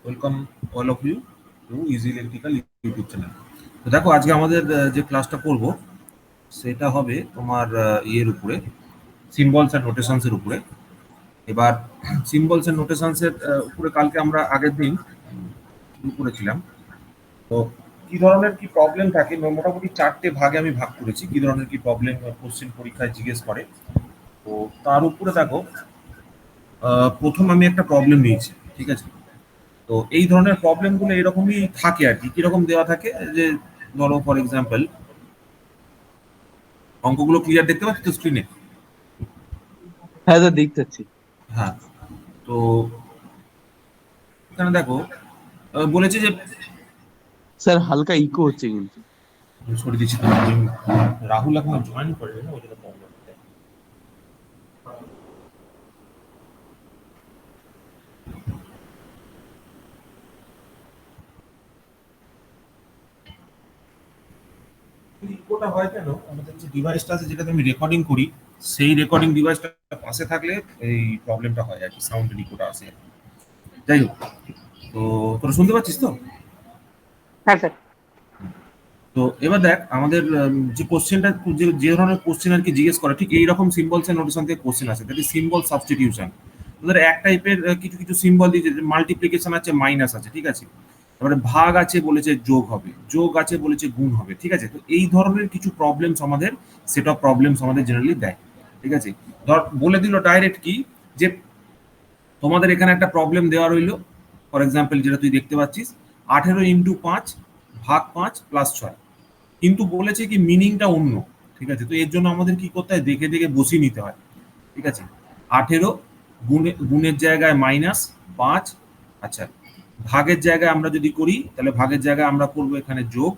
Welcome all of you to easy electrical YouTube channel. তো দেখো আজকে আমাদের যে ক্লাসটা করব সেটা হবে তোমার ইয়ের উপরে, সিম্বলস অ্যান্ড নোটেশনসের উপরে। এবার সিম্বলস অ্যান্ড নোটেশনসের উপরে কালকে আমরা আগের দিন শুরু করেছিলাম। তো কি ধরনের কি প্রবলেম থাকে মোটামুটি 4টে ভাগে আমি ভাগ করেছি, কি ধরনের কি প্রবলেম কোশ্চেন পরীক্ষায় জিজ্ঞেস করে। তো তার উপরে দেখো প্রথম আমি একটা প্রবলেম নিয়েছি, ঠিক আছে। তো এই ধরনের প্রবলেমগুলো এরকমই থাকে আর কি, কিরকম দেওয়া থাকে যে ধরো ফর এক্সাম্পল অঙ্কগুলো ক্লিয়ার দেখতে পাচ্ছ তো স্ক্রিনে? হ্যাঁ স্যার, দেখতে পাচ্ছি। হ্যাঁ, তো এখানে দেখো বলেছে যে স্যার হালকা ইকো হচ্ছে কিন্তু। সরিয়ে দিচ্ছি তো, রাহুল এখন জয়েন করে না, ওই জন্য প্রবলেম। ইকোটা হয় কেন, আমাদের যে ডিভাইসটা আছে যেটাতে আমি রেকর্ডিং করি সেই রেকর্ডিং ডিভাইসটা পাশে থাকলে এই প্রবলেমটা হয় আর কি, সাউন্ডের ইকোটা আসে। যাই হোক, তো তোরা শুনতে পাচ্ছিস তো? হ্যাঁ স্যার। তো এবার দেখ আমাদের যে কোশ্চেনটা, যে ধরনের কোশ্চেন আর কি জিজ্ঞেস করে, ঠিক এইরকম সিম্বলস এন্ড নোটেশন থেকে কোশ্চেন আছে, দ্যাট ইজ সিম্বল সাবস্টিটিউশন। তোদের এক টাইপের কিছু কিছু সিম্বল দিয়ে মাল্টিপ্লিকেশন আছে, মাইনাস আছে, ঠিক আছে। তারপরে ভাগ আছে বলেছে যোগ হবে, যোগ আছে বলেছে গুণ হবে, ঠিক আছে। তো এই ধরনের কিছু প্রবলেমস আমাদের, সেট অফ প্রবলেমস আমাদের জেনারেলি দেয়, ঠিক আছে। ধর বলে দিল ডাইরেক্ট কি, যে তোমাদের এখানে একটা প্রবলেম দেওয়া রইলো, ফর এক্সাম্পল যেটা তুই দেখতে পাচ্ছিস, 18 × 5 ভাগ 5 প্লাস 6, কিন্তু বলেছে কি মিনিংটা অন্য, ঠিক আছে। তো এর জন্য আমাদের কি করতে হয়, দেখে দেখে বসিয়ে নিতে হয়, ঠিক আছে। 18 গুণের জায়গায় -5, আচ্ছা ভাগের জায়গায় আমরা যদি করি তাহলে ভাগের জায়গায় আমরা করবো এখানে যোগ,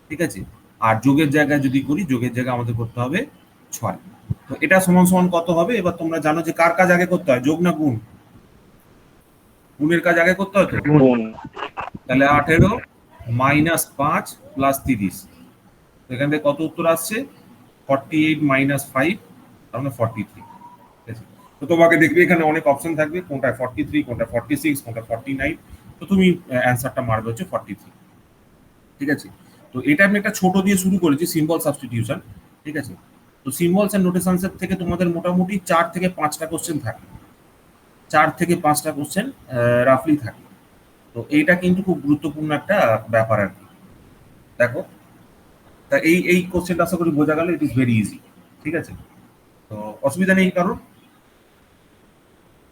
ঠিক আছে। আর যোগের জায়গায় যদি করি, যোগের জায়গায় আমাদের করতে হবে 6। তো এটা সমান সমান কত হবে? এবার তোমরা জানো যে কার কাজ আগে করতে হয়, যোগ না গুণ? গুণের কাজ আগে করতে হয় তো। তাহলে 18 -5 প্লাস 30, এখান থেকে কত উত্তর আসছে? 48 - 5, তার মানে 43। তো তোমাকে দেখবে এখানে অনেক অপশন থাকবে, কোনটা 43, কোনটা 46, কোনটা 49। তো তুমি অ্যান্সারটা মারবে হচ্ছে 43, ঠিক আছে। তো এটা আমি একটা ছোট দিয়ে শুরু করেছি, সিম্বল সাবস্টিটিউশন, ঠিক আছে। তো সিম্বলস এন্ড নোটেশনস থেকে তোমাদের মোটামুটি 4 থেকে 5টা কোশ্চেন থাকে, 4 থেকে 5টা কোশ্চেন রাফলি থাকে। তো এইটা কিন্তু খুব গুরুত্বপূর্ণ একটা ব্যাপার আর কি। দেখো, তা এই এই কোশ্চেনটা আশা করি বোঝা গেল, ইট ইজ ভেরি ইজি, ঠিক আছে। তো অসুবিধা নেই কারণ?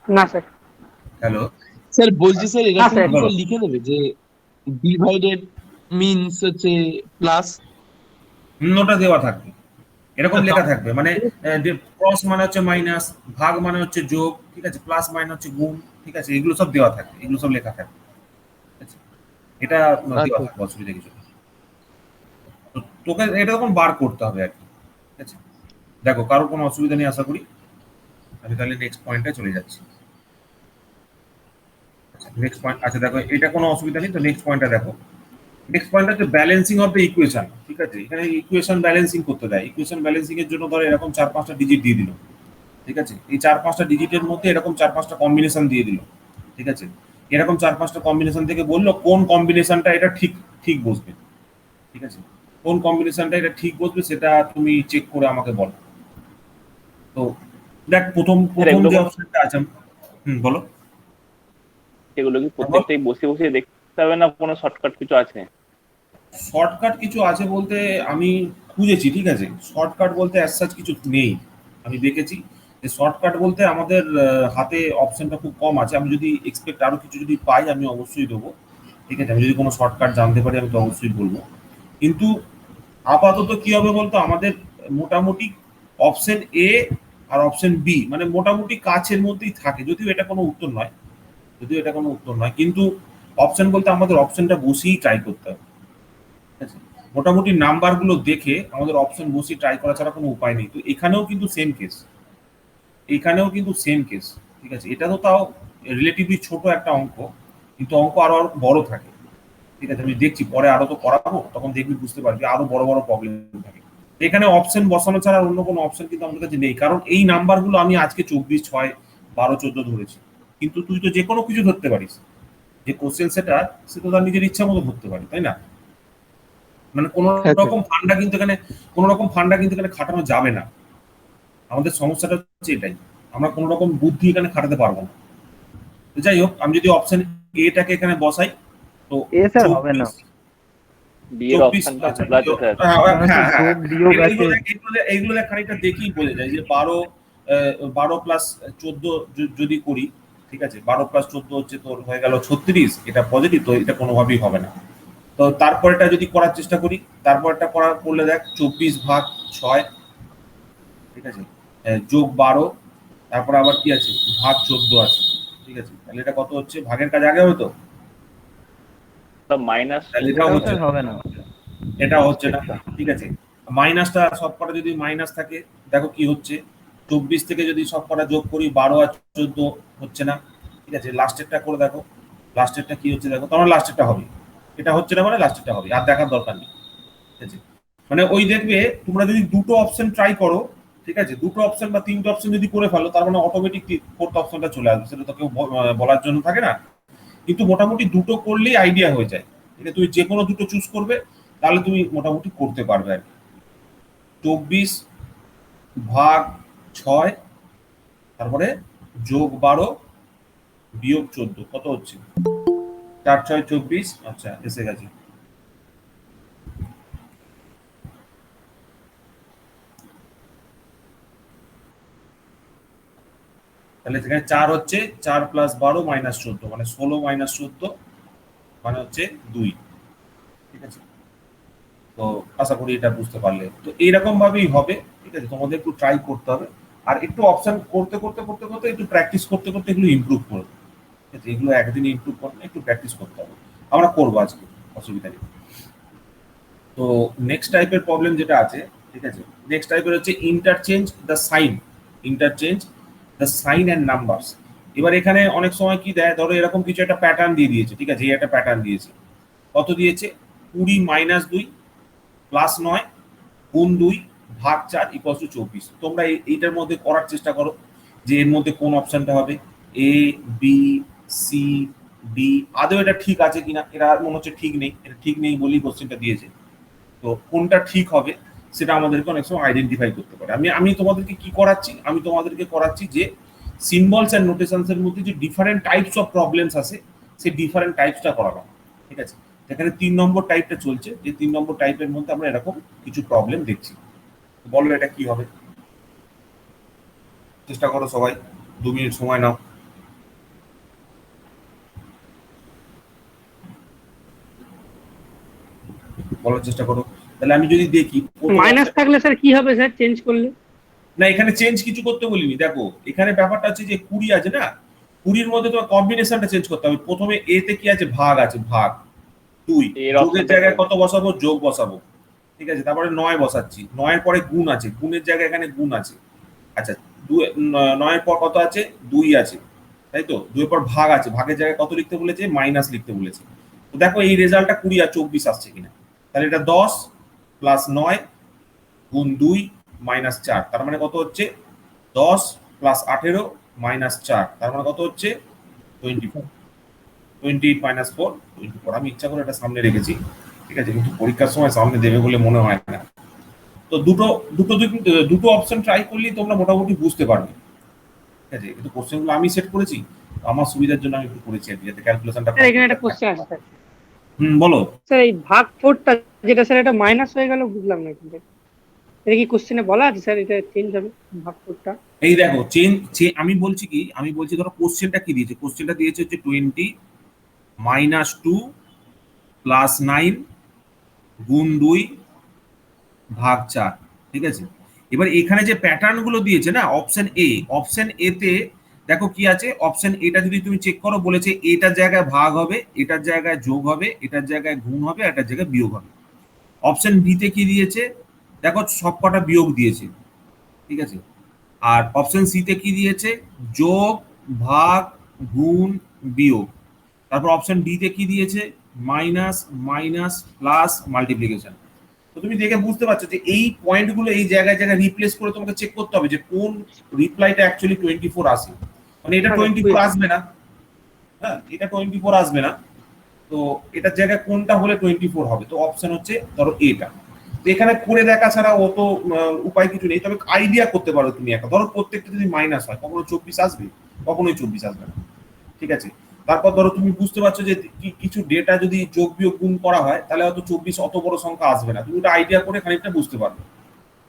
না স্যার। হ্যালো, স্যার বলছি, স্যার এরকম স্যার। কি স্যার লিখে দেবে যে ডিভাইডেড মিনস হচ্ছে প্লাস? ওটা দেওয়া থাকবে, এরকম লেখা থাকবে, মানে ক্রস মানে হচ্ছে মাইনাস, ভাগ মানে হচ্ছে যোগ, ঠিক আছে, প্লাস মানে হচ্ছে গুণ, ঠিক আছে, এগুলো সব দেওয়া থাকে, এগুলো সব লেখা থাকে, ঠিক আছে? এটা দেওয়া আচ্ছা। থাকবে, অসুবিধা কিছু নেই। তো তোকে এটা তখন বার করতে হবে আর কি, ঠিক আছে। দেখো কারোর কোনো অসুবিধা নেই আশা করি। আমি তাহলে নেক্সট পয়েন্টে চলে যাচ্ছি। নেক্সট পয়েন্ট, আচ্ছা দেখো এটা কোনো অসুবিধা নেই। তো নেক্সট পয়েন্টটা দেখো, নেক্সট পয়েন্ট হচ্ছে ব্যালেন্সিং অফ দ্য ইকুয়েশন, ঠিক আছে। এখানে ইকুয়েশন ব্যালেন্সিং করতে দেয়, ইকুয়েশন ব্যালেন্সিং এর জন্য ধরো এরকম 4-5টা ডিজিট দিয়ে দিল, ঠিক আছে। এই 4-5টা ডিজিটের মধ্যে এরকম 4-5টা কম্বিনেশন দিয়ে দিল, ঠিক আছে। এরকম 4-5টা কম্বিনেশন থেকে বললো কোন কম্বিনেশনটা এটা ঠিক ঠিক বসবে, ঠিক আছে। কোন কম্বিনেশনটা এটা ঠিক বসবে সেটা তুমি চেক করে আমাকে বলো। তো দেখ প্রথম প্রথম যে অপশনটা আছে, বলো। এগুলো কি প্রত্যেকটাই বসে বসে দেখতে হবে না কোনো শর্টকাট কিছু আছে? শর্টকাট কিছু আছে বলতে আমি খুঁজেছি, ঠিক আছে। শর্টকাট বলতে অ্যাজ সাচ কিছু নেই, আমি দেখেছি যে শর্টকাট বলতে আমাদের হাতে অপশনটা খুব কম আছে। আমি যদি এক্সপেক্ট আরো কিছু যদি পাই আমি অবশ্যই দেবো, ঠিক আছে। আমি যদি কোনো শর্টকাট জানতে পারি আমি তো অবশ্যই বলবো। কিন্তু আপাতত কি হবে বলতো, আমাদের মোটামুটি অপশন এ আর অপশন বি মানে মোটামুটি কাছের মধ্যেই থাকে, যদিও এটা কোনো উত্তর নয়, যদিও এটা কোনো উত্তর নয়, কিন্তু অপশন বলতে আমাদের অপশনটা বসেই ট্রাই করতে হবে, ঠিক আছে। মোটামুটি নাম্বারগুলো দেখে আমাদের অপশন বসিয়ে ট্রাই করা ছাড়া কোনো উপায় নেই। তো এখানেও কিন্তু সেম কেস, এখানেও কিন্তু সেম কেস, ঠিক আছে। এটা তো তাও রিলেটিভলি ছোট একটা অঙ্ক, কিন্তু অঙ্ক আরো আরো বড় থাকে, ঠিক আছে। আমি দেখছি পরে আরো তো করাবো, তখন দেখবি বুঝতে পারবি আরো বড় বড় প্রবলেম থাকে। এখানে অপশন বসানো ছাড়া অন্য কোনো অপশন কিন্তু আমাদের কাছে নেই, কারণ এই নাম্বারগুলো আমি আজকে 24, 6, 12, 14 ধরেছি, কিন্তু তুই তো যে কোনো কিছু ধরতে পারিস, যে কোশ্চেন সেটার সে তো তার নিজের ইচ্ছা মতো ধরতে পারে, তাই না? মানে কোনো হ্যাঁ, রকম ফান্ডা কিন্তু এখানে খাটানো যাবে না। আমাদের সমস্যাটা হচ্ছে এটাই, আমরা কোনো রকম বুদ্ধি এখানে খাটাতে পারবো না। তো যাই হোক, আমি যদি অপশন এটাকে এখানে বসাই, তো এ স্যার হবে না। 24 বি এর 24 অপশনটা আচ্ছা, খোলা আছে স্যার। যোগ বিয়োগ আছে। এইগুলো খানিকটা দেখেই বোঝা যায় যে 12 প্লাস 14 যদি করি, ঠিক আছে, 12 প্লাস 14 হচ্ছে তোর হয়ে গেল 36, এটা পজিটিভ, তো এটা কোনোভাবেই হবে না। তো তারপরেটা যদি করার চেষ্টা করি, তারপরটা করলে দেখ 24/6, ঠিক আছে, যোগ 12, তারপর আবার কি আছে, ভাগ 14 আছে, ঠিক আছে, তাহলে এটা কত হচ্ছে, ভাগের কাজ আগে হবে তো, মাইনাস তাহলে এটাও এটাও হচ্ছে স্যার হবে না। এটা হচ্ছে না, ঠিক আছে। মাইনাসটা সবকটা যদি মাইনাস থাকে, দেখো কি হচ্ছে, 24 থেকে যদি সবকটা যোগ করি 12 আর 14 হচ্ছে না, ঠিক আছে। লাস্টেরটা করে দেখো, লাস্টেরটা কি হচ্ছে দেখো, তোমার লাস্টেরটা হবে, এটা হচ্ছে না মানে লাস্টেরটা হবে, আর দেখার দরকার নেই, ঠিক আছে। মানে ওই দেখবে তোমরা যদি দুটো অপশন ট্রাই করো, ঠিক আছে, দুটো অপশন বা তিনটে অপশন যদি করে ফেলো, তার মানে অটোমেটিক ফোর্থ অপশনটা চলে আসবে, সেটা তো কেউ বলার জন্য থাকে না, কিন্তু মোটামুটি দুটো করলেই আইডিয়া হয়ে যায়, ঠিক আছে। তুমি যে কোনো দুটো চুজ করবে, তাহলে তুমি মোটামুটি করতে পারবে আর কি। 24/6, তারপরে যোগ 12 বিয়োগ 14 কত হচ্ছে, 4 6 24, আচ্ছা এসে গেছে। তাহলে সেখানে 4 হচ্ছে, 4 প্লাস 12 মাইনাস 14, মানে 16 মাইনাস 14 মানে হচ্ছে 2, ঠিক আছে। তো আশা করি এটা বুঝতে পারলে। তো এইরকম ভাবেই হবে, ঠিক আছে, তোমাদের একটু ট্রাই করতে হবে, আর একটু অপশন করতে করতে করতে করতে একটু প্র্যাকটিস করতে করতে এগুলো ইমপ্রুভ করবে, ঠিক আছে। এগুলো একদিনে ইমপ্রুভ করবে না, একটু প্র্যাকটিস করতে হবে, আমরা করবো আজকে, অসুবিধা নেই। তো নেক্সট টাইপের প্রবলেম যেটা আছে, ঠিক আছে, নেক্সট টাইপের হচ্ছে interchange the sign, interchange the sign and numbers. এবার এখানে অনেক সময় কি দেয়, ধরো এরকম কিছু একটা প্যাটার্ন দিয়ে দিয়েছে, ঠিক আছে, এই একটা প্যাটার্ন দিয়েছে, কত দিয়েছে, 20 - 2 প্লাস 9 গুণ 2 ভাগ 4 ইকুয়াল টু 24। তোমরা এইটার মধ্যে করার চেষ্টা করো যে এর মধ্যে কোন অপশনটা হবে, এ বি সি ডি, আদৌ এটা ঠিক আছে কিনা, এটা মনে হচ্ছে ঠিক নেই, এটা ঠিক নেই বলেই কোশ্চেনটা দিয়েছে। তো কোনটা ঠিক হবে সেটা আমাদেরকে অনেক সময় আইডেন্টিফাই করতে পারে। আমি তোমাদেরকে কি করাচ্ছি, আমি তোমাদেরকে করাচ্ছি যে সিম্বলস অ্যান্ড নোটেশনস এর মধ্যে যে ডিফারেন্ট টাইপস অফ প্রবলেমস আছে, সেই ডিফারেন্ট টাইপসটা করানো, ঠিক আছে। এখানে 3 নম্বর টাইপটা চলছে, যে 3 নম্বর টাইপের মধ্যে আমরা এরকম কিছু প্রবলেম দেখছি। বলো এটা কি হবে, চেষ্টা করো সবাই, 2 মিনিট সময় নাও। বলার চেষ্টা করো। তাহলে আমি যদি দেখি মাইনাস থাকলে স্যার কি হবে স্যার চেঞ্জ করলে? না, এখানে চেঞ্জ কিছু করতে বলিনি, দেখো এখানে ব্যাপারটা হচ্ছে যে 20 আছে না, 20-র মধ্যে তোমার কম্বিনেশনটা চেঞ্জ করতে হবে। প্রথমে এ তে কি আছে, ভাগ আছে, ভাগ 2, এর যোগের option টা জায়গায় কোন? কত বসাবো, যোগ বসাবো, ঠিক আছে। তারপরে 9 বসাচ্ছি, 9-এর পরে গুণ আছে, গুণের জায়গায় এখানে গুণ আছে, আচ্ছা 9-এর পর কত আছে, 2 আছে, তাই তো। 2-এর পর ভাগ আছে, ভাগের জায়গায় কত লিখতে বলেছে, মাইনাস লিখতে বলেছে। তো দেখো এই রেজাল্টটা 20 আর 24 আসছে কিনা, তাহলে এটা 10 প্লাস 9 গুণ 2 মাইনাস 4, তার মানে কত হচ্ছে 10 প্লাস 18 মাইনাস 4, তার মানে কত হচ্ছে 24। 28 মাইনাস 4 24। আমি ইচ্ছা করে এটা সামনে রেখেছি, ঠিক আছে, কিন্তু পরীক্ষার সময় সামনে দেবে বলে মনে হয় না। তো দুটো অপশন ট্রাই করলেই তোমরা মোটামুটি বুঝতে পারবে, ঠিক আছে। কিন্তু কোশ্চেনগুলো আমি সেট করেছি, আমার সুবিধার জন্য আমি একটু করেছি আর কি, যাতে ক্যালকুলেশনটা স্যার এখানে একটা কোশ্চেন আছে স্যার। বলো। স্যার এই ভাগ 4টা যেটা স্যার এটা মাইনাস হয়ে গেল, বুঝলাম না কিন্তু এটা কি কোশ্চেনে বলা আছে স্যার এটা চেঞ্জ হবে ভাগ 4টা? এই দেখো আমি বলছি কি, আমি বলছি ধরো কোশ্চেনটা কি দিয়েছে, কোশ্চেনটা দিয়েছে হচ্ছে 20 - 2 প্লাস 9 গুণ 2 ভাগ 4, ঠিক আছে। এবার এখানে যে প্যাটার্ন গুলো দিয়েছে না, অপশন এ তে দেখো কি আছে, অপশন এটা যদি তুমি চেক করো, বলেছে এটার জায়গায় ভাগ হবে, এটার জায়গায় যোগ হবে, এটার জায়গায় গুণ হবে, এটার জায়গায় বিয়োগ হবে। অপশন বি তে কি দিয়েছে, দেখো সবকটা বিয়োগ দিয়েছে, ঠিক আছে। আর অপশন সি তে কি দিয়েছে, যোগ ভাগ গুণ বিয়োগ। তারপর অপশন ডি তে কি দিয়েছে, মাইনাস মাইনাস প্লাস মাল্টিপ্লিকেশন। তো তুমি দেখে বুঝতে পারছো যে এই পয়েন্টগুলো এই জায়গায় জায়গায় রিপ্লেস করে তোমাকে চেক করতে হবে যে কোন রিপ্লাইটা অ্যাকচুয়ালি 24 আসে, মানে এটা 24 আসবে না, হ্যাঁ, এটা 24 আসবে না। তো এটার জায়গায় কোনটা হলে 24 হবে? তো অপশন হচ্ছে ধরো এটা। তো এখানে করে দেখা ছাড়া অত উপায় কিছু নেই, তবে আইডিয়া করতে পারো তুমি একটা। ধরো প্রত্যেকটা যদি মাইনাস হয়, কখনো 24 আসবে, কখনোই 24 আসবে না, ঠিক আছে। তারপর ধরো তুমি বুঝতে পারছো যে কিছু ডেটা যদি যোগ বিয়োগ গুণ করা হয়, তাহলে হয়তো 24 অত বড় সংখ্যা আসবে না, তুমি ওটা আইডিয়া করে খানিকটা বুঝতে পারবে।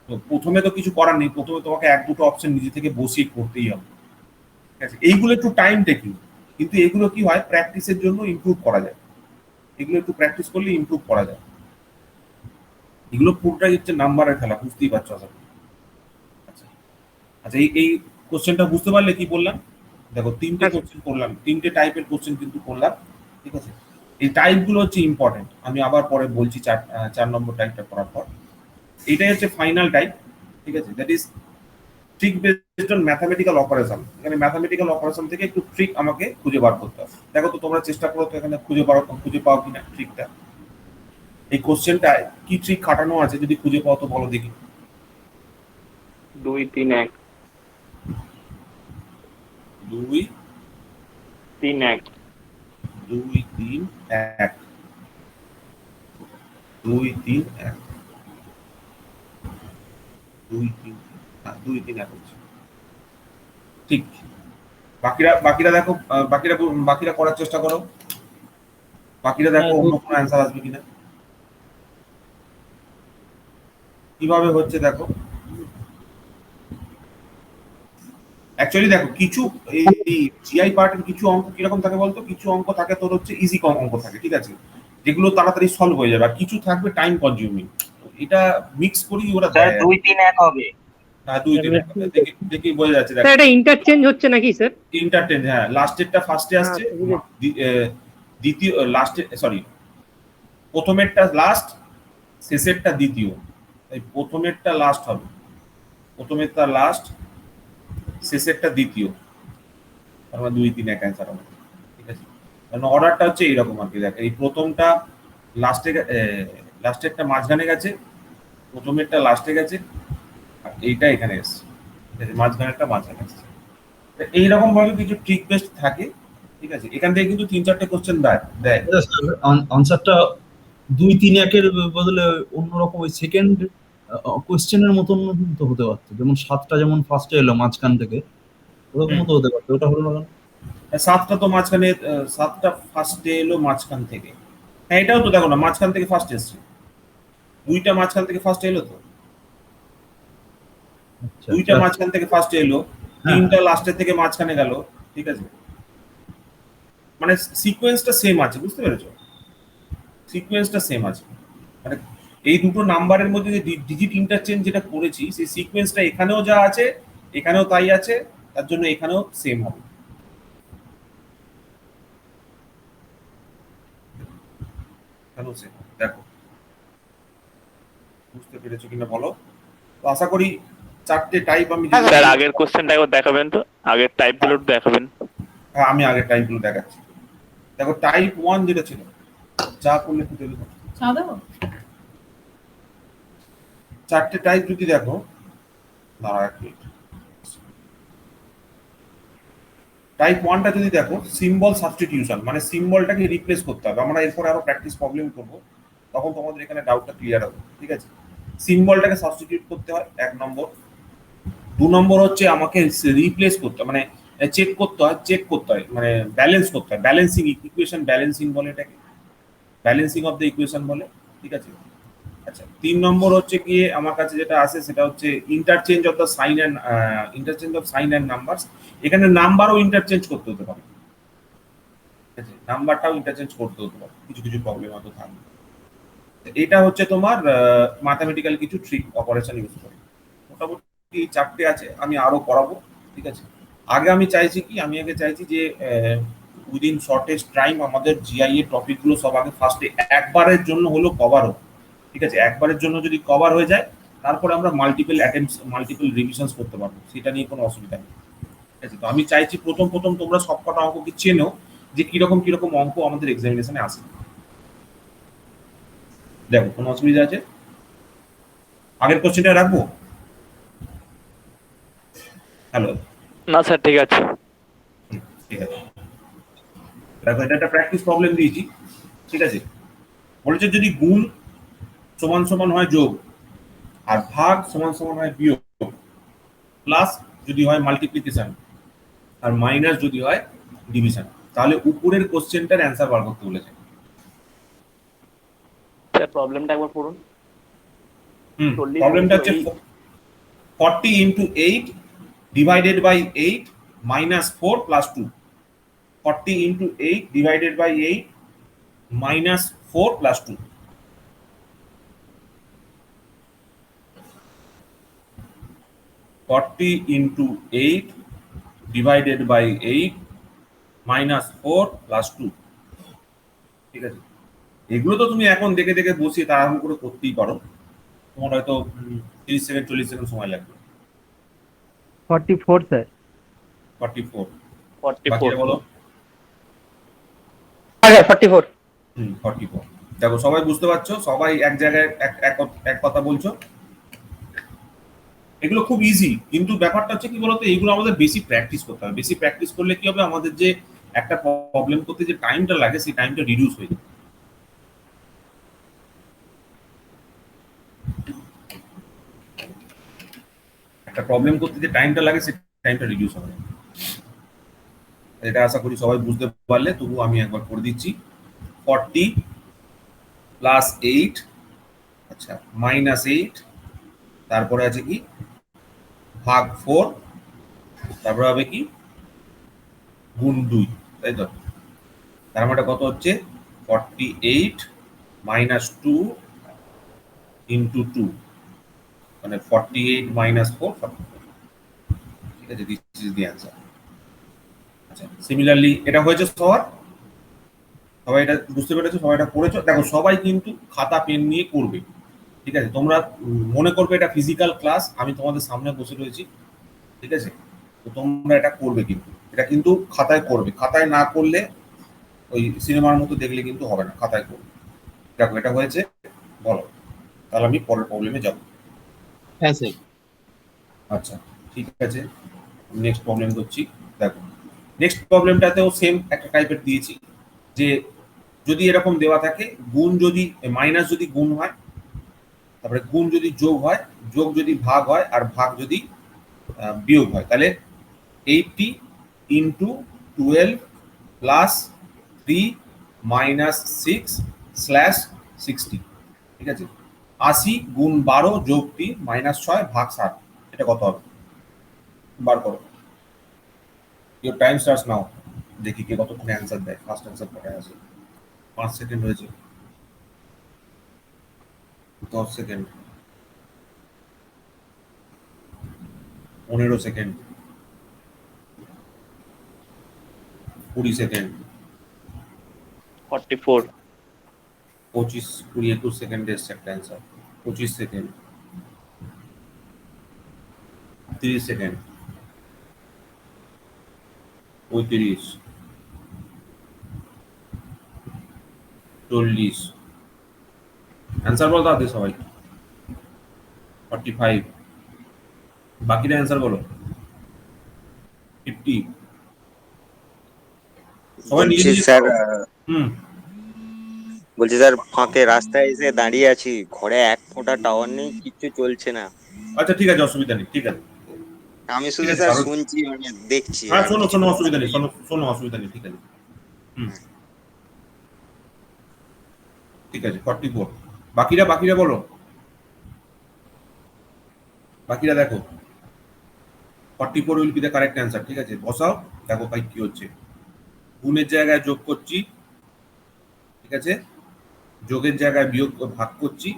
তো প্রথমে তো কিছু করার নেই, প্রথমে তোমাকে এক দুটো অপশন নিজে থেকে বসিয়ে করতেই হবে, ঠিক আছে। এইগুলো একটু টাইম টেকিং, কিন্তু এগুলো কি হয়, প্র্যাকটিসের জন্য ইমপ্রুভ করা যায়। এগুলো একটু প্র্যাকটিস করলে ইমপ্রুভ করা যায়। এগুলো পুরোটাই হচ্ছে নাম্বারের খেলা, বুঝতেই পারছো আশা করি। আচ্ছা আচ্ছা, এই কোশ্চেনটা বুঝতে পারলে কি বললাম? দেখো, তিনটে আচ্ছা। কোশ্চেন করলাম, তিনটে টাইপের কোশ্চেন কিন্তু করলাম, ঠিক আছে। এই টাইপগুলো হচ্ছে ইম্পর্টেন্ট, আমি আবার পরে বলছি। 4 নম্বর টাইপটা করার পর এটাই হচ্ছে ফাইনাল টাইপ, ঠিক আছে। That is trick based on mathematical operation. এখানে ম্যাথামেটিক্যাল অপারেশন থেকে একটু ট্রিক আমাকে খুঁজে বার করতে হবে। দেখো তো তোমরা চেষ্টা করো তো এখানে খুঁজে পাও কিনা ট্রিকটা। এই কোশ্চেনটায় কি ট্রিক খাটানো আছে, যদি খুঁজে পাও তো বলো দেখি। 2 3 1 2 3 1 2 3 1 2 3 1 2 3 2 3 1 হচ্ছে ঠিক। বাকিরা দেখো, বাকিরা করার চেষ্টা করো। বাকিরা দেখো অন্য কোনো অ্যান্সার আসবে কিনা, কিভাবে হচ্ছে দেখো। অ্যাকচুয়ালি দেখো, কিছু এই জিআই পার্টের কিছু অঙ্ক কিরকম থাকে বলতো, কিছু অঙ্ক থাকে তোর হচ্ছে ইজি অঙ্ক থাকে, ঠিক আছে, যেগুলো তাড়াতাড়ি সলভ হয়ে যাবে, আর কিছু থাকবে টাইম কনজিউমিং। এটা মিক্স করি ওরা দেয়। 2 3 1 হবে। হ্যাঁ, 2 3 1 দেখি বোঝা যাচ্ছে। স্যার দেখো, এটা ইন্টারচেঞ্জ হচ্ছে নাকি স্যার? ইন্টারটেন, হ্যাঁ, লাস্টেরটা ফার্স্টে হ্যাঁ, আসছে, তো বুঝেছি। দ্বিতীয় লাস্টে, সরি, প্রথমেরটা লাস্ট, শেষেরটা দ্বিতীয়। তাই প্রথমেরটা লাস্ট হবে, প্রথমেরটা লাস্ট, শেষেরটা দ্বিতীয়। তার মানে 2 3 1 অ্যান্সার হবে, ঠিক আছে। কারণ অর্ডারটা হচ্ছে এইরকম আর কি। দেখ, এই প্রথমটা লাস্টেরটা মাঝখানে গেছে, প্রথমেরটা লাস্টে গেছে, আর এইটা এখানে এসছে, ঠিক আছে, মাঝখানেরটা মাঝখানে এসছে। তো এইরকম ভাবে কিছু ট্রিক বেস্ট থাকে, ঠিক আছে। এখান থেকে কিন্তু 3-4টে কোশ্চেন দেয়। আনসারটা 2 3 1-এর বদলে অন্যরকম ওই সেকেন্ড কোয়েশ্চেনের মতন তো হতে পারতো, যেমন 7টা যেমন ফার্স্টে এলো মাঝখান থেকে, ওরকম তো হতে পারতো, ওটা হলো না কেন? 7টা তো মাঝখানে, 7টা ফার্স্টে এলো মাঝখান থেকে। হ্যাঁ, এটাও তো দেখো না, মাঝখান থেকে ফার্স্ট এসছে, 2টা মাঝখান থেকে ফার্স্ট এলো তো, আচ্ছা 2টা আচ্ছা। মাঝখান থেকে ফার্স্ট এলো, হ্যাঁ। 3টা লাস্টের থেকে মাঝখানে গেল, ঠিক আছে। মানে সিকোয়েন্সটা সেম আছে, বুঝতে পেরেছো? সিকোয়েন্সটা সেম আছে, মানে এই দুটো নাম্বারের মধ্যে যে ডিজিট ইন্টারচেঞ্জ যেটা করেছি, সেই সিকোয়েন্সটা এখানেও যা আছে এখানেও তাই আছে, তার জন্য এখানেও সেম হবে। এখানেও সেম, দেখো বুঝতে পেরেছো কিনা বলো। তো আশা করি 4টে টাইপ আমি স্যার আগের কোশ্চেনটা একবার দেখাবেন তো, আগের টাইপগুলো একটু দেখাবেন। হ্যাঁ, আমি আগের টাইপগুলো দেখাচ্ছি। দেখো, টাইপ 1 যেটা ছিল, যা করলে একটু দেখো, 4টে টাইপ যদি দেখো, দাঁড়া এক মিনিট। টাইপ 1টা যদি দেখো, সিম্বল সাবস্টিটিউশন, মানে সিম্বলটাকে রিপ্লেস করতে হবে। আমরা এরপরে আরো প্র্যাকটিস প্রবলেম করব, তখন তোমাদের এখানে ডাউটটা ক্লিয়ার হবে, ঠিক আছে। সিম্বলটাকে সাবস্টিটিউট করতে হয় 1 নম্বর। 2 নম্বর হচ্ছে আমাকে রিপ্লেস করতে হয়, মানে চেক করতে হয়, মানে ব্যালেন্স করতে হয়, ব্যালেন্সিং ইকুয়েশন, ব্যালেন্সিং বলে এটাকে, ব্যালেন্সিং অফ দ্য ইকুয়েশন বলে, ঠিক আছে। আচ্ছা, 3 নম্বর হচ্ছে গিয়ে আমার কাছে যেটা আছে সেটা হচ্ছে interchange of the sign and numbers. এখানে নাম্বারও ইন্টারচেঞ্জ করতে হতে পারে, ঠিক আছে, নাম্বারটাও ইন্টারচেঞ্জ করতে হতে পারে, কিছু কিছু প্রবলেম হয়তো থাকবে। এটা হচ্ছে তোমার ম্যাথমেটিক্যাল কিছু ট্রিক অপারেশন ইউজ করে। মোটামুটি এই 4টে আছে, আমি আরো করাবো, ঠিক আছে। আমি চাইছি যে উইদিন শর্টেস্ট টাইম আমাদের জিআই এর টপিকগুলো সব আগে ফার্স্টে একবারের জন্য হলো কভার হোক, ঠিক আছে। একবারের জন্য যদি কভার হয়ে যায়, তারপরে আমরা মাল্টিপল রিভিশনস করতে পারবো, সেটা নিয়ে কোনো অসুবিধা নেই, ঠিক আছে। তো আমি চাইছি প্রথম তোমরা সবকটা অঙ্ক কি চেনো, যে কিরকম অঙ্ক আমাদের এক্সামিনেশনে আসে। দেখো, কোনো অসুবিধা আছে? আগের কোশ্চেনটা রাখবো? হ্যালো, না স্যার, ঠিক আছে। ঠিক আছে। দেখো এটা একটা প্র্যাকটিস প্রবলেম দিয়েছি, ঠিক আছে। বলেছে যদি গুণ সমান সমান হয় যোগ, আর ভাগ সমান সমান হয় বিয়োগ, প্লাস যদি হয় মাল্টিপ্লিকেশন, আর মাইনাস যদি হয় ডিভিশন, তাহলে উপরের কোশ্চেনটার অ্যান্সার বার করতে বলেছে। স্যার প্রবলেমটা একবার পড়ুন। প্রবলেমটা হচ্ছে 40 into 8 divided by 8 minus 4 plus 2। 40 into 8 divided by 8 minus 4 plus 2। Forty into 8 divided by 8 minus 4 plus 2, ঠিক আছে। এগুলো তো তুমি এখন দেখে দেখে বসিয়ে তাড়াহুড়ো করে করতেই পারো, তোমার হয়তো 30 সেকেন্ড 40 সেকেন্ড সময় লাগবে। 44 স্যার। 44। 44 বাকিটা বলো। আচ্ছা 44। 44। দেখো সবাই বুঝতে পারছো, সবাই এক জায়গায় এক কথা বলছো। এগুলো খুব ইজি, কিন্তু ব্যাপারটা হচ্ছে কি বলতো, এগুলো আমাদের বেশি প্র্যাকটিস করতে হবে। বেশি প্র্যাকটিস করলে কি হবে, আমাদের যে একটা প্রবলেম করতে যে টাইমটা লাগে সেই টাইমটা রিডিউস হয়ে যাবে। একটা প্রবলেম করতে যে টাইমটা লাগে সেই টাইমটা রিডিউস হবে। এটা আশা করি সবাই বুঝতে পারলে, তবু আমি একবার করে দিচ্ছি। 40 প্লাস 8, আচ্ছা মাইনাস 8, তারপরে আছে কি ভাগ 4, তারপরে হবে কি গুণ 2, তাই তো। তার মানে কত হচ্ছে 48 মাইনাস 2 ইন্টু 2, মানে 48 মাইনাস 4, 44, ঠিক আছে। This is the answer. আচ্ছা সিমিলারলি এটা হয়েছে সবার, সবাই এটা বুঝতে পেরেছো, সবাই এটা করেছো। দেখো সবাই কিন্তু খাতা পেন নিয়ে করবে, ঠিক আছে। তোমরা মনে করবে এটা ফিজিক্যাল ক্লাস, আমি তোমাদের সামনে বসে রয়েছি, ঠিক আছে। তো তোমরা এটা করবে, কিন্তু এটা কিন্তু খাতায় করবে। খাতায় না করলে ওই সিনেমার মতো দেখলে কিন্তু হবে না, খাতায় করবে। দেখো এটা হয়েছে, বলো, তাহলে আমি পরের প্রবলেমে যাব। হ্যাঁ স্যার। আচ্ছা ঠিক আছে, নেক্সট প্রবলেম করছি। দেখো নেক্সট প্রবলেমটাতেও সেম একটা টাইপের দিয়েছি, যে যদি এরকম দেওয়া থাকে গুণ যদি মাইনাস যদি গুণ হয়, তারপরে গুণ যদি যোগ হয়, যোগ যদি ভাগ হয়, আর ভাগ যদি বিয়োগ হয়, তাহলে 80 ইন্টু 12 প্লাস 3 মাইনাস 6 স্ল্যাশ 60, ঠিক আছে। 80 গুণ 12 যোগ 3 মাইনাস 6 ভাগ 7, এটা কত হবে বার করো। Your time starts now. দেখি কে কতক্ষণে অ্যান্সার দেয়। ফার্স্ট অ্যান্সার কোথায় আছে? 5 সেকেন্ড হয়েছে, 10 সেকেন্ড, 15 সেকেন্ড, 20 সেকেন্ড, 44 25, 20, 21 সেকেন্ডে এসছে একটা অ্যান্সার। 25 সেকেন্ড, 30 সেকেন্ড, 35, 40, অ্যান্সার বল তাদের সবাই। 45, বাকিরা অ্যান্সার বলো। 50, সবাই নিজে বলছি নিজে স্যার, হুম বলছি স্যার ফাঁকে রাস্তায় এসে দাঁড়িয়ে আছি, ঘরে এক ফোঁটা টাওয়ার নেই, কিচ্ছু চলছে না। আচ্ছা ঠিক আছে, অসুবিধা নেই, ঠিক আছে। আমি ঠিক শুধু আছে, স্যার কারণ শুনছি, মানে দেখছি হ্যাঁ আর শোনো কিছু শোনো, করার অসুবিধা নেই, নেই। শোনো অসুবিধা নেই, ঠিক আছে। হুম ঠিক আছে। 44, বাকিরা বাকিরা বলো, বাকিরা দেখো। 44 will be the correct answer, ঠিক আছে। বসাও, দেখো ভাই কি হচ্ছে। গুণের জায়গায় যোগ করছি, ঠিক আছে। যোগের জায়গায় বিয়োগ ভাগ করছি,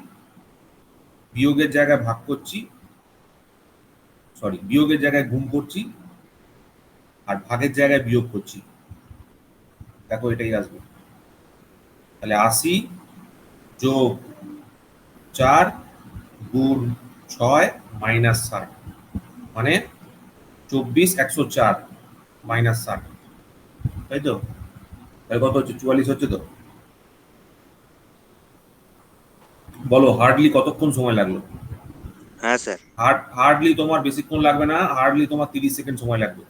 বিয়োগের জায়গায় ভাগ করছি, সরি বিয়োগের জায়গায় গুণ করছি, আর ভাগের জায়গায় বিয়োগ করছি। দেখো এটাই আসবে, তাহলে 80 যোগ 4 গুণ 6 মাইনাস 60, মানে 24, 104 মাইনাস 60, তাই তো। তাহলে কত হচ্ছে? 44 হচ্ছে তো। বলো হার্ডলি কতক্ষণ সময় লাগলো? হ্যাঁ স্যার। হার্ডলি তোমার বেশিক্ষণ লাগবে না, হার্ডলি তোমার 30 সেকেন্ড সময় লাগবে,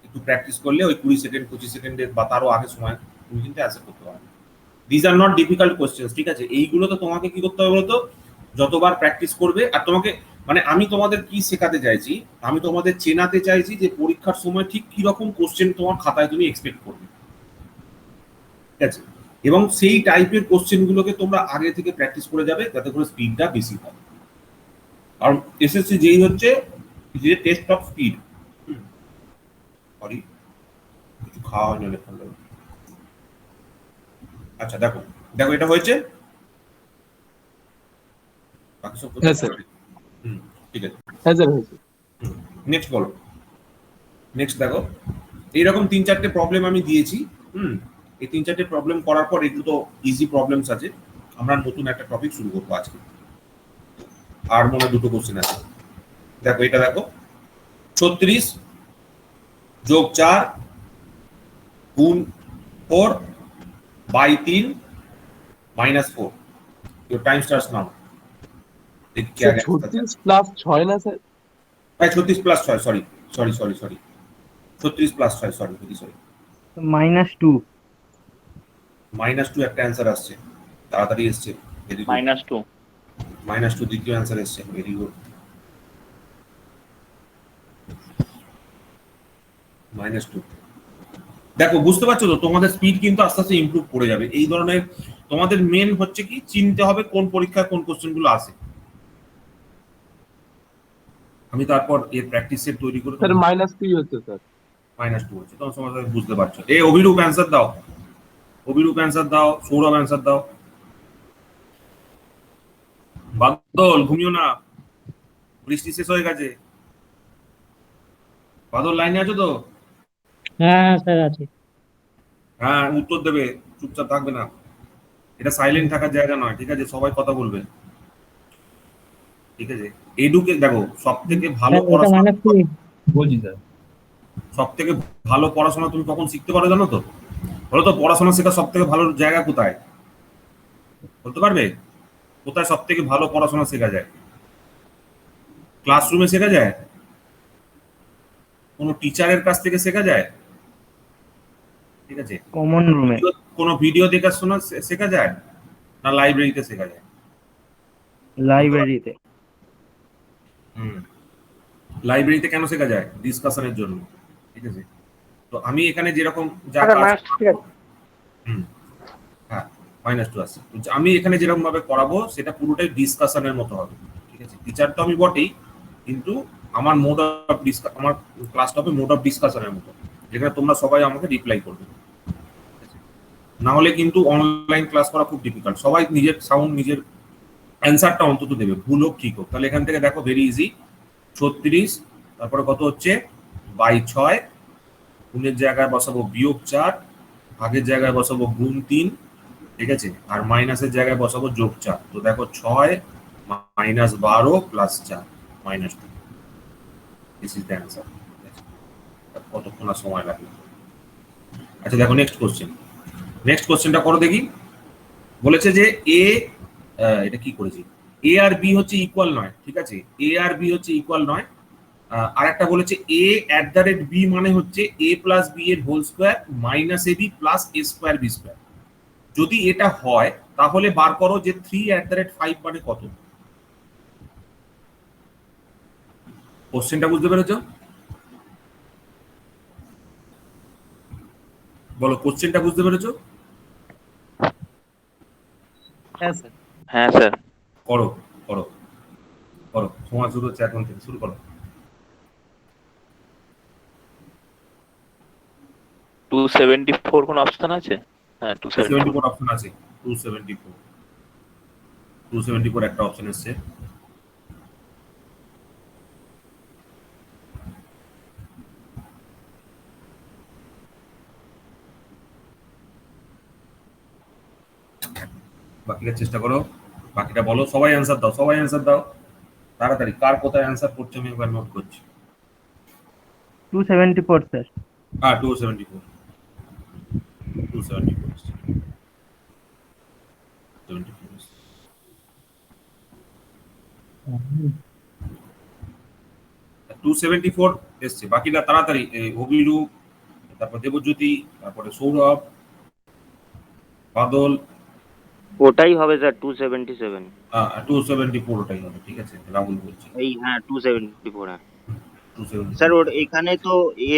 একটু প্র্যাকটিস করলে ওই 20 সেকেন্ড 25 সেকেন্ডের বা তারও আগে সময় তুমি কিন্তু অ্যান্সার করতে পারবে। This are not difficult questions, ঠিক আছে? এইগুলো তো তোমাকে কি করতে হবে বলতো, যতবার প্র্যাকটিস করবে। আর তোমাকে মানে আমি তোমাদের কি শেখাতে চাইছি, আমি তোমাদের চেনাতে চাইছি যে পরীক্ষার সময় ঠিক কি রকম কোশ্চেন তোমার খাতায় তুমি এক্সপেক্ট করবে, ঠিক আছে? এবং সেই টাইপের কোশ্চেন গুলোকে তোমরা আগে থেকে প্র্যাকটিস করে যাবে, যাতে করে স্পিডটা বেশি হয়। কারণ এসএসসি যেই হচ্ছে যে টেস্ট অফ স্পিড। সরি, কিছু খাওয়া হয়নি অনেকক্ষণ ধরে। আচ্ছা দেখো দেখো এটা হয়েছে, বাকি সব হ্যাঁ স্যার, ঠিক আছে। হ্যাঁ স্যার হয়েছে। নেক্সট বলো, নেক্সট দেখো। এইরকম 3-4টে প্রবলেম আমি দিয়েছি। এই 3-4টে প্রবলেম করার পর এগুলো তো ইজি প্রবলেমস আছে। আমরা নতুন একটা টপিক শুরু করবো আজকে। আর মনে হয় 2টো কোশ্চেন আছে। দেখো এটা দেখো, 36 যোগ 4 গুণ 4 by 3 minus 4। Your time starts now. देखिए क्या স্যার गया? 36 প্লাস 6 না স্যার? भाई 36 plus 6, sorry sorry sorry sorry 36 plus 6, sorry very sorry. -2 -2 একটা অ্যানসার আসছে, তাড়াতাড়ি এসছে, ভেরি গুড। -2 -2 দ্বিতীয় অ্যানসার এসছে, ভেরি গুড। -2 দেখো বুঝতে পারছো তো, তোমাদের স্পিড কিন্তু আস্তে আস্তে ইমপ্রুভ করে যাবে। এই ধরনের তোমাদের মেন হচ্ছে কি চিনতে হবে কোন পরীক্ষায় কোন কোশ্চেন গুলো আসে। আমি তারপর এর প্র্যাকটিস সেট তৈরি করে স্যার -3 হচ্ছে স্যার। -2 হচ্ছে, তখন সমাধান বুঝতে পারছো। এই অভিরূপ অ্যানসার দাও, অভিরূপ অ্যানসার দাও, সৌরভ অ্যানসার দাও। বাদল ঘুমিও না, বৃষ্টি শেষ হয়ে গেছে। বাদল লাইনে আছো তো? হ্যাঁ স্যার আছে। হ্যাঁ উত্তর দেবে, চুপচাপ থাকবে না। এটা সাইলেন্ট থাকার জায়গা নয়, ঠিক আছে? সবাই কথা বলবে, ঠিক আছে? এডুকে দেখো সব থেকে ভালো পড়াশোনা, বলছি স্যার। সব থেকে ভালো পড়াশোনা তুমি কখন শিখতে পারো জানো তো? বলো তো, পড়াশোনা শেখার সব থেকে ভালো জায়গা কোথায়? বলতে পারবে কোথায় সব থেকে ভালো পড়াশোনা শেখা যায়? ক্লাসরুমে শেখা যায়? কোনো টিচারের কাছ থেকে শেখা যায়? ঠিক আছে, কমন রুমে কোনো ভিডিও দেখা শোনা শেখা যায়? না লাইব্রেরিতে শেখা যায়? লাইব্রেরিতে। লাইব্রেরিতে কেন শেখা যায়? ডিসকাশনের জন্য, ঠিক আছে? তো আমি এখানে যেরকম যা আচ্ছা, কাজ, ঠিক আছে। হ্যাঁ -2 আসছে। আমি এখানে যেরকম ভাবে করাবো সেটা পুরোটাই ডিসকাশনের মতো হবে, ঠিক আছে? টিচার তো আমি বটেই, কিন্তু আমার মোড অফ আমার ক্লাসটা হবে মোড অফ ডিসকাশনের মতো, যেখানে তোমরা সবাই আমাকে রিপ্লাই করবে। না হলে কিন্তু অনলাইন ক্লাস করা খুব ডিফিকাল্ট। সবাই নিজের সাউন্ড, নিজের অ্যান্সারটা অন্তত দেবে, ভুল হোক ঠিক হোক। তাহলে এখান থেকে দেখো ভেরি ইজি, 36 তারপরে কত হচ্ছে বাই 6, গুণের জায়গায় বসাবো -4, ভাগের জায়গায় বসাবো *3, ঠিক আছে? আর মাইনাসের জায়গায় বসাবো +4। তো দেখো 6 -12 + 4 -2। This is the answer. কতক্ষণ আর সময় লাগবে? আচ্ছা দেখো নেক্সট কোশ্চেন, নেক্সট কোশ্চেনটা করো দেখি। বলেছে যে এ, এটা কি করেছি, এ আর বি হচ্ছে ইকুয়াল নয়, ঠিক আছে? এ আর বি হচ্ছে ইকুয়াল নয়। আর একটা বলেছে এ @ বি মানে হচ্ছে a + b এর whole square -ab + a² b²। যদি এটা হয় তাহলে বার করো যে 3 @ 5 মানে কত। কোশ্চেনটা বুঝতে পেরেছো? বলো কোশ্চেনটা বুঝতে পেরেছো? হ্যাঁ স্যার। হ্যাঁ স্যার। করো করো করো, সময় শুরু হচ্ছে এখন থেকে, শুরু করো। 274 কোন অপশন আছে? হ্যাঁ 274। 274 অপশন আছে, 274 একটা অপশন এসছে। বাকিটা চেষ্টা করো, বাকিটা বলো, সবাই অ্যান্সার দাও, সবাই অ্যান্সার দাও তাড়াতাড়ি। কার কোথায় অ্যান্সার করছে আমি একবার নোট করছি। 274 স্যার। 274 274 এসছে। বাকিটা তাড়াতাড়ি, অভিরূপ, তারপর দেবজ্যোতি, তারপরে সৌরভ, বাদল, ওটাই হবে স্যার 277। 274 ওটাই হবে, ঠিক আছে, রাহুল বলছি এই হ্যাঁ 274 হ্যাঁ। 274। স্যার ওর এখানে তো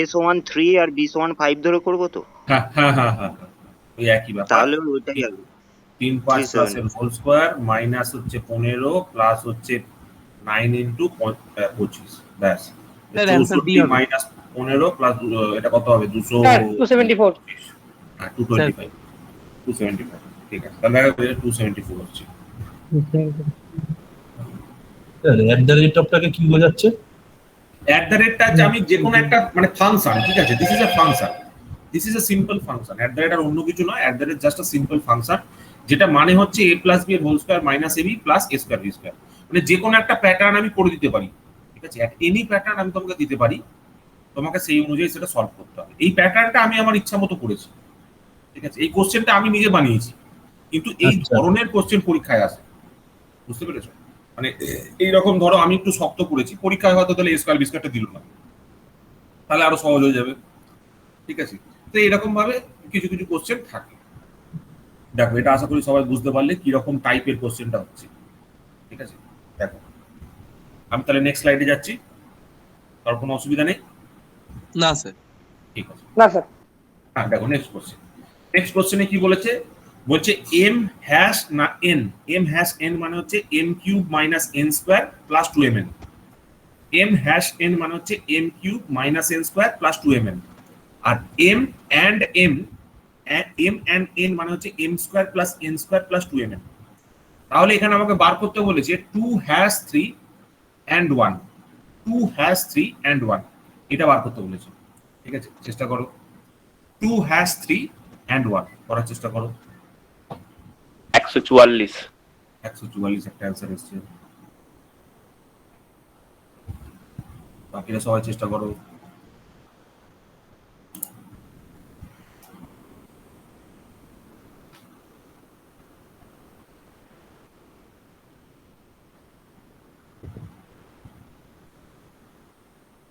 S1 3 আর B1 5 ধরে করবো তো, হ্যাঁ হ্যাঁ হ্যাঁ হ্যাঁ হ্যাঁ, ওই একই ব্যাপার। তাহলে ওইটাই হবে 3 5 প্লাস 37। এর হোল স্কয়ার মাইনাস হচ্ছে 15 প্লাস হচ্ছে 9 ইনটু 25, ব্যাস। স্যার অ্যানসার ডি 64 হবে। মাইনাস 15 প্লাস এটা কত হবে? 200, স্যার 274। হ্যাঁ 225, 275, ঠিক আছে, তাহলে 274 হচ্ছে। এট দ্য রেট অফটাকে কি বোঝাচ্ছে? অ্যাট দ্য রেটটা যে আমি যে কোনো একটা মানে ফাংশন, ঠিক আছে, this is a function, this is a simple function. At the rate আর অন্য কিছু নয়, at the rate just a simple function, যেটা মানে হচ্ছে a প্লাস বি এর whole square minus ab plus a square B square. মানে যে কোনো একটা প্যাটার্ন আমি করে দিতে পারি, ঠিক আছে, এনি প্যাটার্ন আমি তোমাকে দিতে পারি, তোমাকে সেই অনুযায়ী সেটা সলভ করতে হবে। এই প্যাটার্নটা আমি আমার ইচ্ছা মতো করেছি, ঠিক আছে, এই কোশ্চেনটা আমি নিজে বানিয়েছি, কিন্তু এই আচ্ছা। ধরনের কোশ্চেন পরীক্ষায় আসে, বুঝতে পেরেছো? মানে এইরকম ধরো আমি একটু শক্ত করেছি, পরীক্ষায় হয়তো তাহলে a স্কয়ার বি স্কয়ারটা দিল না, তাহলে আরো সহজ হয়ে যাবে, ঠিক আছে। তো এরকম ভাবে কিছু কিছু কোশ্চেন থাকে। দেখো এটা আশা করি সবাই বুঝতে পারলে কি রকম টাইপের কোশ্চেনটা হচ্ছে, ঠিক আছে। দেখো আমি তাহলে নেক্সট স্লাইডে যাচ্ছি, আর কোনো অসুবিধা নেই? না স্যার। ঠিক আছে, না স্যার। হ্যাঁ দেখো নেক্সট কোশ্চেন। নেক্সট কোশ্চেনে কি বলেছে? বলছে m হ্যাশ না n, m হ্যাশ n মানে হচ্ছে m cube minus n square plus 2mn। m hash n মানে হচ্ছে m cube minus n square plus 2mn। আর m and n মানে হচ্ছে m square plus n square plus 2mn। তাহলে এখানে আমাকে বার করতে বলেছে 2 হ্যাশ 3 and 1, 2 হ্যাশ 3 and 1, এটা বার করতে বলেছে, ঠিক আছে, চেষ্টা করো। 2 হ্যাশ 3 and 1 করার চেষ্টা করো। 144। 144 একটা অ্যান্সার এসেছে। বাকিরা সবাই চেষ্টা করো।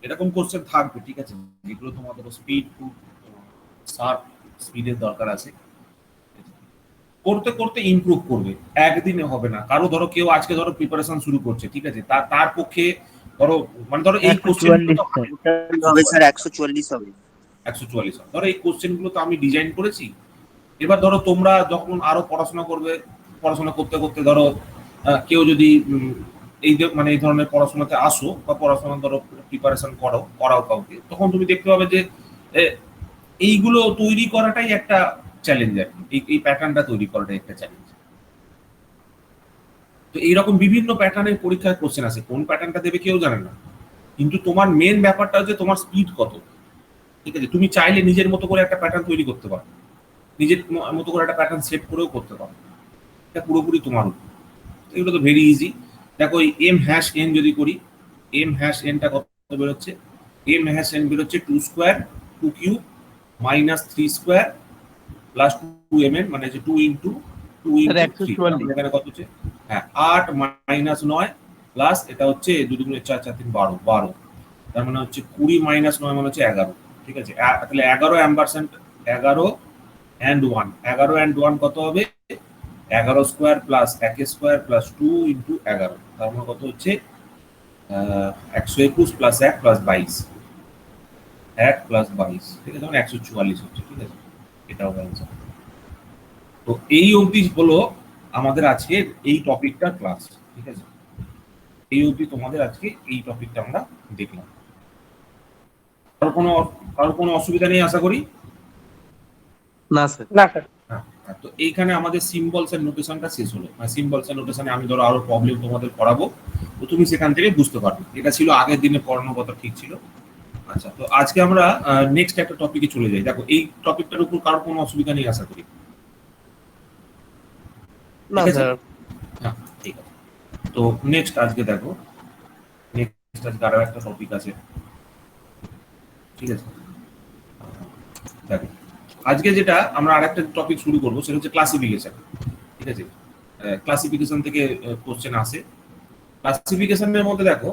এরকম কোশ্চেন থাকবে, ঠিক আছে, যেগুলো তোমাদের স্পিড খুব শার্প স্পিডের দরকার আছে, করতে করতে ইমপ্রুভ করবে, একদিনে হবে না। কারো ধরো কেউ আজকে ধরো প্রিপারেশন শুরু করছে, ঠিক আছে, তার পক্ষে ধরো মানে ধরো এই কোশ্চেন হবে স্যার 144 হবে। 144 ধরো এই কোশ্চেন গুলো তো আমি ডিজাইন করেছি। এবার ধরো তোমরা যখন আরো পড়াশোনা করবে, পড়াশোনা করতে করতে ধরো কেউ যদি মানে এই ধরনের পড়াশোনাতে আসো বা পড়াশোনা ধরো প্রিপারেশন করাও কাউকে, তখন তুমি দেখতে পাবে যে এইগুলো তৈরি করাটাই একটা চ্যালেঞ্জ আর কি, এই প্যাটার্নটা তৈরি করাটাই একটা চ্যালেঞ্জ। তো এইরকম বিভিন্ন প্যাটার্নের পরীক্ষায় কোশ্চেন আছে, কোন প্যাটার্নটা দেবে কেউ জানে না, কিন্তু তোমার মেন ব্যাপারটা হচ্ছে তোমার স্পিড কত, ঠিক আছে। তুমি চাইলে নিজের মতো করে একটা প্যাটার্ন তৈরি করতে পারো, নিজের মতো করে একটা প্যাটার্ন সেট করেও করতে পারো, এটা পুরোপুরি তোমার উপর। এগুলো তো ভেরি ইজি। দেখো এই এম হ্যাশ এন যদি করি, এম হ্যাশ এনটা কত বেরোচ্ছে? এম হ্যাশ এন বেরোচ্ছে 2 square 2 cube minus 3 square plus 2mn, মানে হচ্ছে 2 ইন্টু 2 ইন্টু 3, এখানে কত হচ্ছে? হ্যাঁ 8 মাইনাস 9 প্লাস এটা হচ্ছে 2 দুগুণে 4 4 3 12 12, তার মানে হচ্ছে 20 মাইনাস 9 মানে হচ্ছে 11, ঠিক আছে। তাহলে 11 অ্যাম্পারসেন্ট 11 and 1, 11 and 1 কত হবে? 11 square plus 1 square plus 2 into 11, তার মানে কত হচ্ছে 121 প্লাস 1 প্লাস 22, 1 প্লাস 22, ঠিক আছে, মানে 144 হচ্ছে, ঠিক আছে, এটা হবে অ্যান্সার। তো এই অবধি হলো আমাদের আজকে এই টপিকটার ক্লাস, ঠিক আছে, এই অবধি তোমাদের আজকে এই টপিকটা আমরা দেখলাম। কারো কোনো অসুবিধা নেই আশা করি? না স্যার। না স্যার। হ্যাঁ, তো এইখানে আমাদের সিম্বলস এর নোটেশনটা শেষ হলো। সিম্বলস এর নোটেশনে আমি ধরো আরো প্রবলেম তোমাদের করাবো, তো তুমি সেখান থেকে বুঝতে পারবে। এটা ছিল আগের দিনে পড়ানোর কথা, ঠিক ছিল। আচ্ছা, তো আজকে আমরা নেক্সট একটা টপিকে চলে যাই। দেখো এই টপিকটার উপর কারো কোনো অসুবিধা নেই আশা করি? না স্যার। হ্যাঁ ঠিক আছে। তো নেক্সট আজকে দেখো, নেক্সট আজকে আরো একটা টপিক আছে, ঠিক আছে। দেখো আজকে যেটা আমরা আরেকটা টপিক শুরু করবো সেটা হচ্ছে ক্লাসিফিকেশন, ঠিক আছে। ক্লাসিফিকেশন থেকে কোশ্চেন আসে। ক্লাসিফিকেশনের মধ্যে দেখো,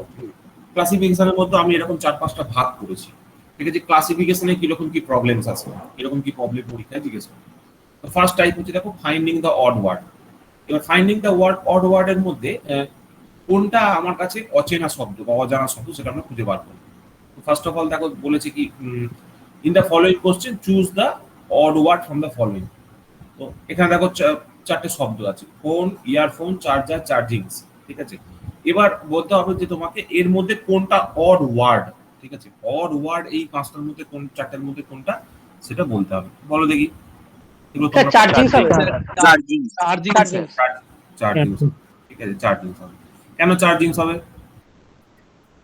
ক্লাসিফিকেশনের মধ্যে আমি এরকম 4-5টা ভাগ করেছি। ঠিক আছে, ক্লাসিফিকেশনে কিরকম কি প্রবলেমস আছে, কিরকম কি প্রবলেম পরীক্ষায় জিজ্ঞেস করে। তো ফার্স্ট টাইপ হচ্ছে দেখো ফাইন্ডিং দ্য অড ওয়ার্ড। এবার ফাইন্ডিং দ্য অড ওয়ার্ডের মধ্যে কোনটা আমার কাছে অচেনা শব্দ বা অজানা শব্দ সেটা আমরা খুঁজে বার করবো। ফার্স্ট অফ অল দেখো বলেছে কি in the following question choose the odd word from the following. তো এখানে দেখো চারটে শব্দ আছে, ফোন, ইয়ারফোন, চার্জার, চার্জিংস। ঠিক আছে, এবার বলতে হবে যে তোমাকে এর মধ্যে কোনটা অড ওয়ার্ড। ঠিক আছে, অড ওয়ার্ড এই পাঁচটার মধ্যে কোন চারটার মধ্যে কোনটা সেটা বলতে হবে। বলো দেখি এগুলো স্যার তোমরা। চার্জিং হবে, চার্জিং চার্জিং। চার্জিংস, ঠিক আছে, চার্জিংস হবে। কেন চার্জিংস হবে?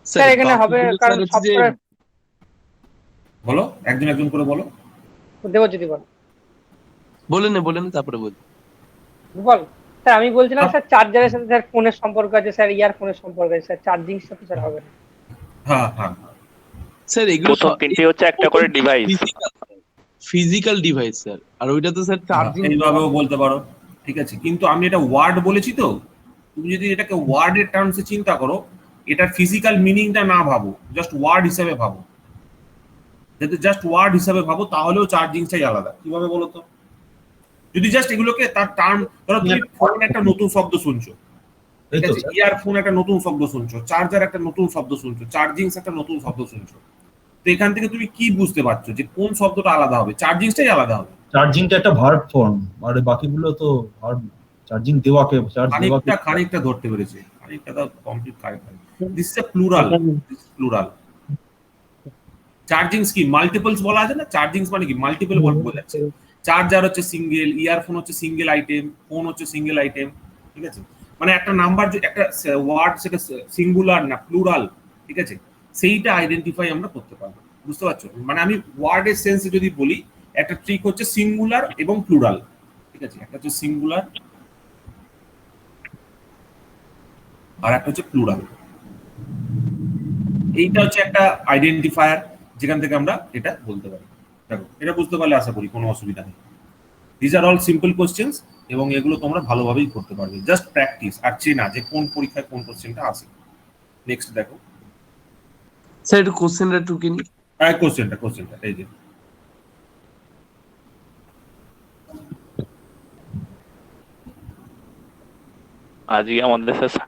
স্যার এখানে হবে কারণ সফটওয়্যার। বলো, একজন একজন করে বলো। দেব যদি বল বলেন তারপরে বল। বল স্যার। আমি বলছিলাম স্যার চার্জারের সাথে স্যার ফোনের সম্পর্ক আছে, স্যার ইয়ারফোনের সম্পর্ক আছে, স্যার চার্জিং সাথে স্যার হবে না। হ্যাঁ হ্যাঁ, স্যার এগুলো প্রথম তিনটি হচ্ছে একটা করে ডিভাইস। ফিজিক্যাল ডিভাইস স্যার, আর ওইটা তো স্যার চার্জিং। এইভাবেও বলতে পারো, ঠিক আছে, কিন্তু আমি এটা ওয়ার্ড বলেছি। তো তুমি যদি এটাকে ওয়ার্ডের টার্মসে চিন্তা করো, এটার ফিজিক্যাল মিনিংটা না ভাবো, জাস্ট ওয়ার্ড হিসাবে ভাবো। যদি জাস্ট ওয়ার্ড হিসাবে ভাবো তাহলেও চার্জিংটাই আলাদা। কিভাবে বলো তো? যদি জাস্ট এগুলোকে তার টার্ম, ধরো তুমি ফোন একটা নতুন শব্দ শুনছো, এই ঠিক তো আছে, ইয়ারফোন একটা নতুন শব্দ শুনছো, চার্জার একটা নতুন শব্দ শুনছো, চার্জিংস একটা নতুন শব্দ শুনছো। তো এখান থেকে তুমি কি বুঝতে পারছো যে কোন শব্দটা আলাদা হবে? চার্জিংটাই আলাদা হবে। চার্জিংটা একটা ভার্ব ফর্ম, আর বাকিগুলো তো ভার্ব। চার্জিং দেওয়াকে চার্জ দেওয়াকে খানিকটা ধরতে পেরেছে, খানিকটা তো complete correct. This is a plural, plural. Chargings কি মাল্টিপলস বলা আছে না? চার্জিংস মানে কি মাল্টিপল বোঝাচ্ছে। চার্জার হচ্ছে সিঙ্গেল, ইয়ারফোন হচ্ছে সিঙ্গেল আইটেম, ফোন হচ্ছে সিঙ্গেল আইটেম। ঠিক আছে, মানে একটা নাম্বার, একটা ওয়ার্ড সেটা সিঙ্গুলার না প্লুরাল, ঠিক আছে, সেইটা আইডেন্টিফাই আমরা করতে পারবো। বুঝতে পারছো? মানে আমি ওয়ার্ডের সেন্সে যদি বলি, একটা ট্রিক হচ্ছে সিঙ্গুলার এবং প্লুরাল। ঠিক আছে, একটা হচ্ছে সিঙ্গুলার আর একটা হচ্ছে প্লুরাল। এইটা হচ্ছে একটা আইডেন্টিফায়ার যেখান থেকে আমরা এটা বলতে পারি। দেখো, এটা বুঝতে পারলে আশা করি কোনো অসুবিধা নেই। This are all simple questions এবং এগুলো তোমরা ভালোভাবেই করতে পারবে। জাস্ট প্র্যাকটিস আর চেনা যে কোন পরীক্ষায় কোন কোশ্চেনটা আসে। নেক্সট দেখো স্যার একটু কোশ্চেনটা টুকে নি। কোশ্চেনটা এই যে আজকে আমাদের স্যার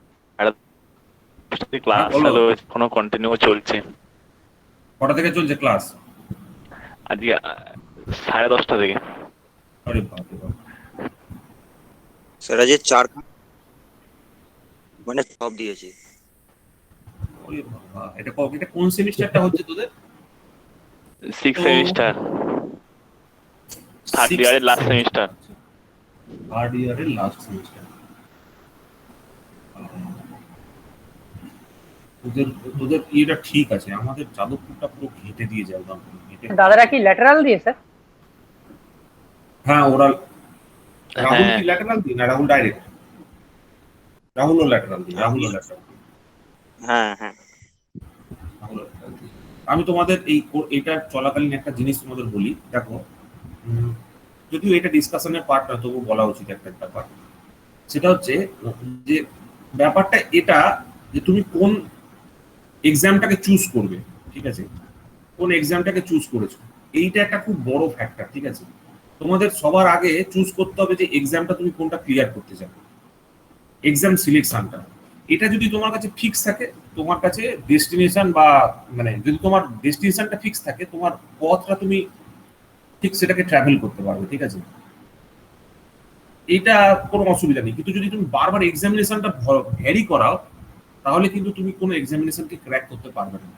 ক্লাস চালু হয়েছে, এখনো কন্টিনিউ চলছে। কটা থেকে চলছে ক্লাস? আজকে 10:30 থেকে। আরে বাপ রে বাপ। স্যার আজকে 4 মানে সব দিয়েছে। ওরে বাবা, এটা কোন সেমিস্টারটা হচ্ছে তোদের? 6 সেমিস্টার, থার্ড ইয়ারের লাস্ট সেমিস্টার। থার্ড ইয়ারের লাস্ট সেমিস্টার। তোদের এটা ঠিক আছে, আমাদের যাদবপুরটা পুরো ঘেটে দিয়ে যায় একদম। দাদারা কি ল্যাটারাল দিয়ে স্যার? হ্যাঁ, ওরা রাহুল কি ল্যাটারাল দিয়ে না? রাহুল ডাইরেক্ট? রাহুলও ল্যাটারাল দিয়ে। হ্যাঁ হ্যাঁ, আমি তোমাদের এটা চলাকালীন একটা জিনিস তোমাদের বলি। দেখো, যদিও এটা ডিসকাশনের পার্ট না, তবু বলা উচিত একটা ব্যাপার। সেটা হচ্ছে যে ব্যাপারটা এটা যে তুমি কোন এক্সামটাকে চুজ করবে। ঠিক আছে, কোন এক্সামটাকে চুজ করেছো, এইটা একটা খুব বড় ফ্যাক্টর। ঠিক আছে, তোমাদের সবার আগে চুজ করতে হবে যে এক্সামটা তুমি কোনটা ক্লিয়ার করতে চাও। এক্সাম সিলেকশনটা, এটা যদি তোমার কাছে ফিক্স থাকে, তোমার কাছে ডেস্টিনেশন বা মানে যদি তোমার ডেস্টিনেশনটা ফিক্স থাকে, তোমার পথটা তুমি ঠিক সেটাকে ট্রাভেল করতে পারবে। ঠিক আছে, এটা কোনো অসুবিধা নেই। কিন্তু যদি তুমি বারবার এক্সামিনেশনটা ভ্যারি করাও, তাহলে কিন্তু তুমি কোনো এক্সামিনেশনকে ক্র্যাক করতে পারবে না।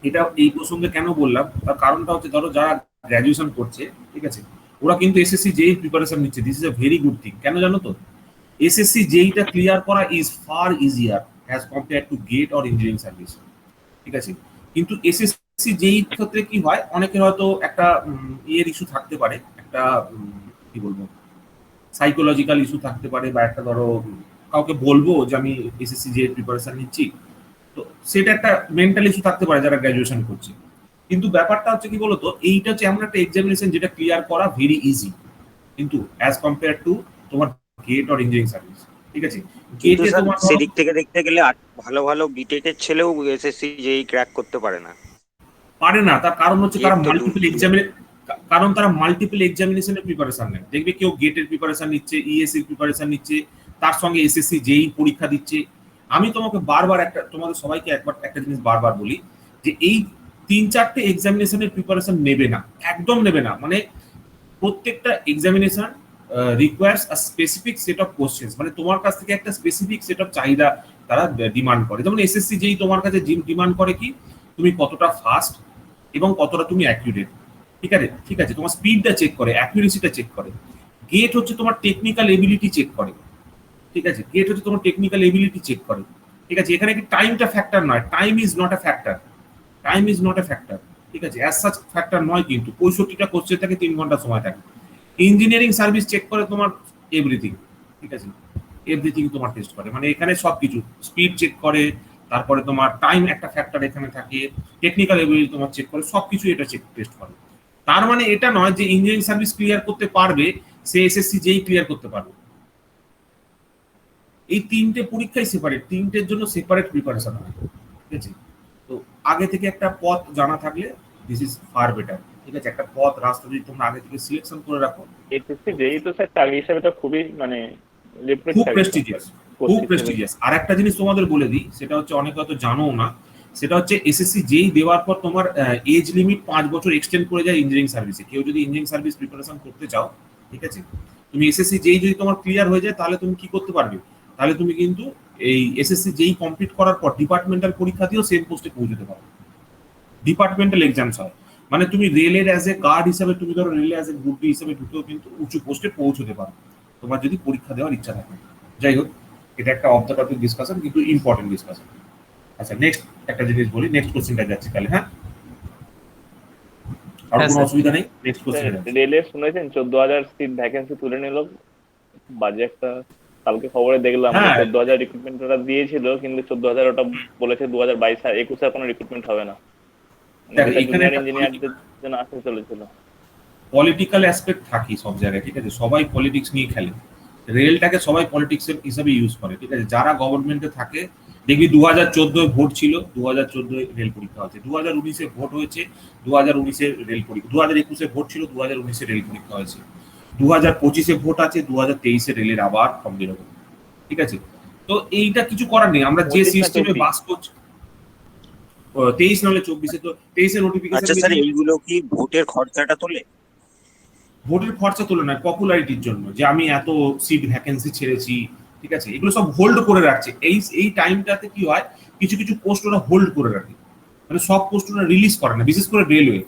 এটা এই প্রসঙ্গে কেন বললাম, তার কারণটা হচ্ছে ধরো যারা গ্র্যাজুয়েশন করছে, ঠিক আছে, ওরা কিন্তু এসএসসি জেই প্রিপারেশন নিচ্ছে। This is a very good thing. কেন জানো তো? এসএসসি জেইটা ক্লিয়ার করা is far easier as compare to get or engineering service. ঠিক আছে, কিন্তু এসএসসি জেই ক্ষেত্রে কি হয়, অনেকের হয়তো একটা ইয়ের ইস্যু থাকতে পারে, একটা কি বলবো সাইকোলজিক্যাল ইস্যু থাকতে পারে, বা একটা ধরো কাউকে বলবো যে আমি এসএসসি জেই প্রিপারেশন নিচ্ছি, তো সেটা একটা মেন্টাল ইস্যু থাকতে পারে যারা গ্র্যাজুয়েশন করছে। কিন্তু ব্যাপারটা হচ্ছে কি বলতো, এইটা হচ্ছে এমন একটা এক্সামিনেশন যেটা ক্লিয়ার করা ভেরি ইজি, কিন্তু অ্যাজ কম্পেয়ার টু তোমার গেট অর ইঞ্জিনিয়ারিং সার্ভিস। ঠিক আছে, কিন্তু স্যার সেদিক থেকে দেখতে গেলে ভালো ভালো বিটেক এর ছেলেও এসএসসি যেই ক্র্যাক করতে পারে না। পারে না, তার কারণ হচ্ছে তারা গেট তো দূর মাল্টিপল দূর। কারণ তারা মাল্টিপল এক্সামিনেশনের প্রিপারেশন নেয়। দেখবে কেউ গেটের প্রিপারেশন নিচ্ছে, ইএসসি প্রিপারেশন নিচ্ছে, তার সঙ্গে এসএসসি জেই পরীক্ষা দিচ্ছে। আমি তোমাকে বারবার তোমাদের সবাইকে একটা জিনিস বারবার বলি যে এই 3-4টে এক্সামিনেশনের প্রিপারেশন নেবে না, একদম নেবে না। মানে প্রত্যেকটা examination requires a specific set of questions, মানে তোমার কাছ থেকে একটা স্পেসিফিক সেট অফ চাহিদা তারা ডিমান্ড করে। যেমন এসএসসি যেই তোমার কাছে ডিমান্ড করে কি তুমি কতটা ফাস্ট এবং কতটা তুমি অ্যাকিউরেট। ঠিক আছে, তোমার স্পিডটা চেক করে, অ্যাকিউরেসিটা চেক করে। গেট হচ্ছে তোমার টেকনিক্যাল এবিলিটি চেক করে। ঠিক আছে, গেট হচ্ছে তোমার টেকনিক্যাল এবিলিটি চেক করে। ঠিক আছে, এখানে কি টাইমটা ফ্যাক্টর নয়, time is not a factor, time is not a factor. ঠিক আছে, অ্যাজ সাচ ফ্যাক্টর নয়, কিন্তু 65টা কোশ্চেন থাকে, 3 ঘন্টা সময় থাকে। ইঞ্জিনিয়ারিং সার্ভিস চেক করে তোমার এভরিথিং। ঠিক আছে, এভরিথিং তোমার টেস্ট করে, মানে এখানে সবকিছু স্পিড চেক করে, তারপরে তোমার টাইম একটা ফ্যাক্টর এখানে থাকে, টেকনিক্যাল এবিলিটি তোমার চেক করে, সবকিছু এটা চেক টেস্ট করে। তার মানে এটা নয় যে ইঞ্জিনিয়ারিং সার্ভিস ক্লিয়ার করতে পারবে সে এসএসসি যেই ক্লিয়ার করতে পারবে। এই 3টে পরীক্ষাই সেপারেট, 3টের জন্য সেপারেট প্রিপারেশন হয়। ঠিক আছে, তো আগে থেকে একটা পথ জানা থাকলে দিস ইজ ফার বেটার। ঠিক আছে, একটা পথ রাস্তা যদি তোমরা আগে থেকে সিলেকশন করে রাখো, এসএসসি যেই তো স্যার চাকরি হিসাবে এটা খুবই মানে খুব প্রেস্টিজিয়াস, খুব প্রেস্টিজিয়াস। আর একটা জিনিস তোমাদের বলে দিই, সেটা হচ্ছে অনেকে হয়তো জানো না, সেটা হচ্ছে এসএসসি যেই দেওয়ার পর তোমার এজ লিমিট 5 বছর এক্সটেন্ড করে যায় ইঞ্জিনিয়ারিং সার্ভিসে। কেউ যদি ইঞ্জিনিয়ারিং সার্ভিস প্রিপারেশন করতে চাও, ঠিক আছে, তুমি এসএসসি যেই যদি তোমার ক্লিয়ার হয়ে যায়, তাহলে তুমি কি করতে পারবে, তাহলে তুমি কিন্তু এই এসএসসি যেই কমপ্লিট করার পর ডিপার্টমেন্টাল পরীক্ষা দিয়েও সেম পোস্টে পৌঁছতে পারবে। ডিপার্টমেন্টাল এক্সামস হয়, মানে তুমি রেলের অ্যাজ এ গার্ড হিসাবে, তুমি ধরো রেলে অ্যাজ এ গ্রুপ ডি হিসাবে ঢুকেও কিন্তু উঁচু পোস্টে পৌঁছতে পারো তোমার যদি পরীক্ষা দেওয়ার ইচ্ছা থাকে। যাই হোক, এটা একটা অফ দ্য টপিক ডিসকাশন, কিন্তু ইম্পর্টেন্ট ডিসকাশন। আচ্ছা, নেক্সট একটা জিনিস বলি, নেক্সট কোশ্চেনটা যাচ্ছে তাহলে। হ্যাঁ, আর কোনো অসুবিধা নেই, নেক্সট কোশ্চেন। রেলে শুনেছেন 14,000 সিট ভ্যাকেন্সি তুলে নিল, বাজে একটা। কালকে খবরে দেখলাম 14,000 রিক্রুটমেন্ট ওরা দিয়েছিল, কিন্তু 14,000 ওটা বলেছে 2022-21 কোনো রিক্রুটমেন্ট হবে না। জুনিয়র ইঞ্জিনিয়ারদের জন্য আসতে চলেছিল। পলিটিক্যাল অ্যাসপেক্ট থাকি সব জায়গায়। ঠিক আছে, সবাই পলিটিক্স নিয়ে খেলে, রেলটাকে সবাই পলিটিক্স হিসাবে ইউজ করে। ঠিক আছে, যারা গভর্নমেন্টে থাকে, দেখবি 2014 ভোট ছিল, 2014 রেল পরীক্ষা হয়েছে, 2019 ভোট হয়েছে, 2019 রেল পরীক্ষা, 2021 ভোট ছিল, 2019 রেল পরীক্ষা হয়েছে, 2025 ভোট আছে, 2023 রেলের আবার ফর্ম বেরোবে। ঠিক আছে, তো এইটা কিছু করার নেই, আমরা যে সিস্টেমে বাস করছি। 23 নাহলে 24 তো 23 নোটিফিকেশন। আচ্ছা স্যার, এইগুলো কি ভোটের খরচাটা তোলে? ভোটের খরচা তোলে না, পপুলারিটির জন্য, যে আমি এত সিট ভ্যাকেন্সি ছেড়েছি। ঠিক আছে, এগুলো সব হোল্ড করে রাখছে। এই টাইমটাতে কি হয়, কিছু কিছু পোস্ট ওরা হোল্ড করে রাখে, মানে সব পোস্ট ওরা রিলিজ করে না। বিশেষ করে রেলওয়ে,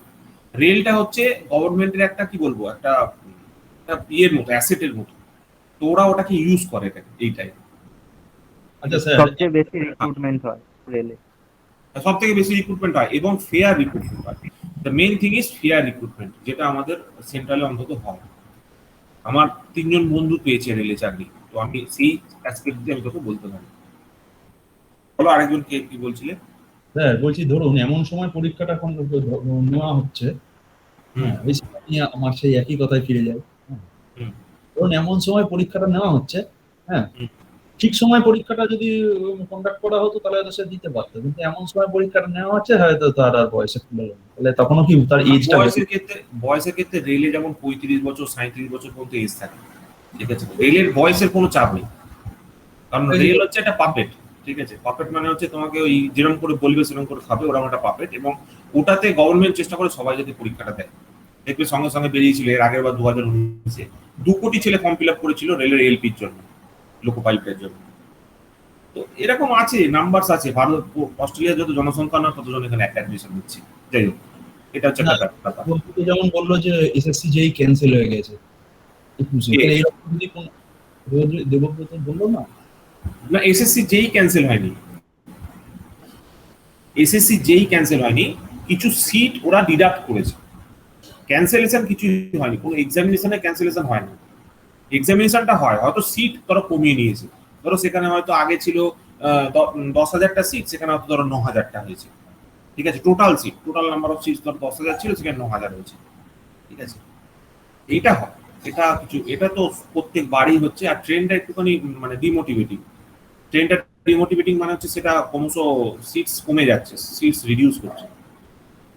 রেলটা হচ্ছে গভর্নমেন্টের একটা কি বলবো, একটা ইয়ের মতো, অ্যাসেটের মতো, তো ওরা ওটাকে ইউজ করে এই টাইম। আচ্ছা স্যার, সবচেয়ে বেশি রিক্রুটমেন্ট হয় রেলে, সব থেকে বেশি রিক্রুটমেন্ট হয় এবং ফেয়ার রিক্রুটমেন্ট হয়। The main thing is fair recruitment, যেটা আমাদের সেন্ট্রালে অন্তত হয়। আমার 3 জন বন্ধু পেয়েছে রেলে চাকরি, তো আমি সেই অ্যাসপেক্ট দিয়ে আমি তোকে বলতে পারি। বলো, আরেকজন কে কি বলছিলে? স্যার বলছি ধরুন এমন সময় পরীক্ষাটা এখন নেওয়া হচ্ছে, হ্যাঁ, ওই সময় নিয়ে আমার সেই একই কথায় ফিরে যায়। ধরুন এমন সময় পরীক্ষাটা নেওয়া হচ্ছে, হ্যাঁ, ঠিক সময় পরীক্ষাটা যদি কন্ডাক্ট করা হতো তাহলে হয়তো সে দিতে পারতো, কিন্তু এমন সময় পরীক্ষাটা নেওয়া হচ্ছে হয়তো তার আর বয়সে খুলে গেল, তাহলে তখনও কি তার এজটা বয়সের ক্ষেত্রে রেলে যেমন 35 বছর 37 বছর পর্যন্ত এজ থাকে। ঠিক আছে, রেলের বয়সের কোনো চাপ নেই, কারণ রেল হচ্ছে একটা পাপেট। ঠিক আছে, পাপেট মানে হচ্ছে তোমাকে ওই যেরকম করে বলবে সেরকম করে খাবে, ওরকম একটা পাপেট। এবং ওটাতে গভর্নমেন্ট চেষ্টা করে সবাই যদি পরীক্ষাটা দেয়। দেখবে সঙ্গে সঙ্গে বেরিয়েছিল এর আগের বার 2019-এ 2 কোটি ছেলে ফর্ম ফিল আপ করেছিল রেলের এলপির জন্য, লোকো পাইলটের জন্য। তো এরকম আছে, নাম্বারস আছে। ভারত, অস্ট্রেলিয়ার যত জনসংখ্যা না ততজন এখানে অ্যাডমিশন নিচ্ছে। যাই হোক, এটা হচ্ছে ব্যাপার। যেমন বললো যে এসএসসি যেই ক্যান্সেল হয়ে গেছে, এইরকম যদি কোন দেবব্রত বললো না, না, এসএসসি যেই ক্যান্সেল হয়নি, এসএসসি যেই ক্যান্সেল হয়নি, কিছু সিট ওরা ডিডাক্ট করেছে। ক্যান্সেলেশন কিছু হয়নি, কোনো এক্সামিনেশনে ক্যান্সেলেশন হয় না। এক্সামিনেশনটা হয়, হয়তো সিট ধরো কমিয়ে নিয়েছে। ধরো সেখানে হয়তো আগে ছিল 10,000টা সিট, সেখানে হয়তো ধরো 9,000টা হয়েছে। ঠিক আছে, total seat, total number of seat ধরো 10,000 ছিল, সেখানে 9,000 হয়েছে। ঠিক আছে, এইটা হয়, এটা কিছু, এটা তো প্রত্যেক বাড়ি হচ্ছে। আর ট্রেনটা একটুখানি মানে ডিমোটিভেটিং, মানে হচ্ছে সেটা ক্রমশ সিটস কমে যাচ্ছে, সিটস রিডিউস করছে।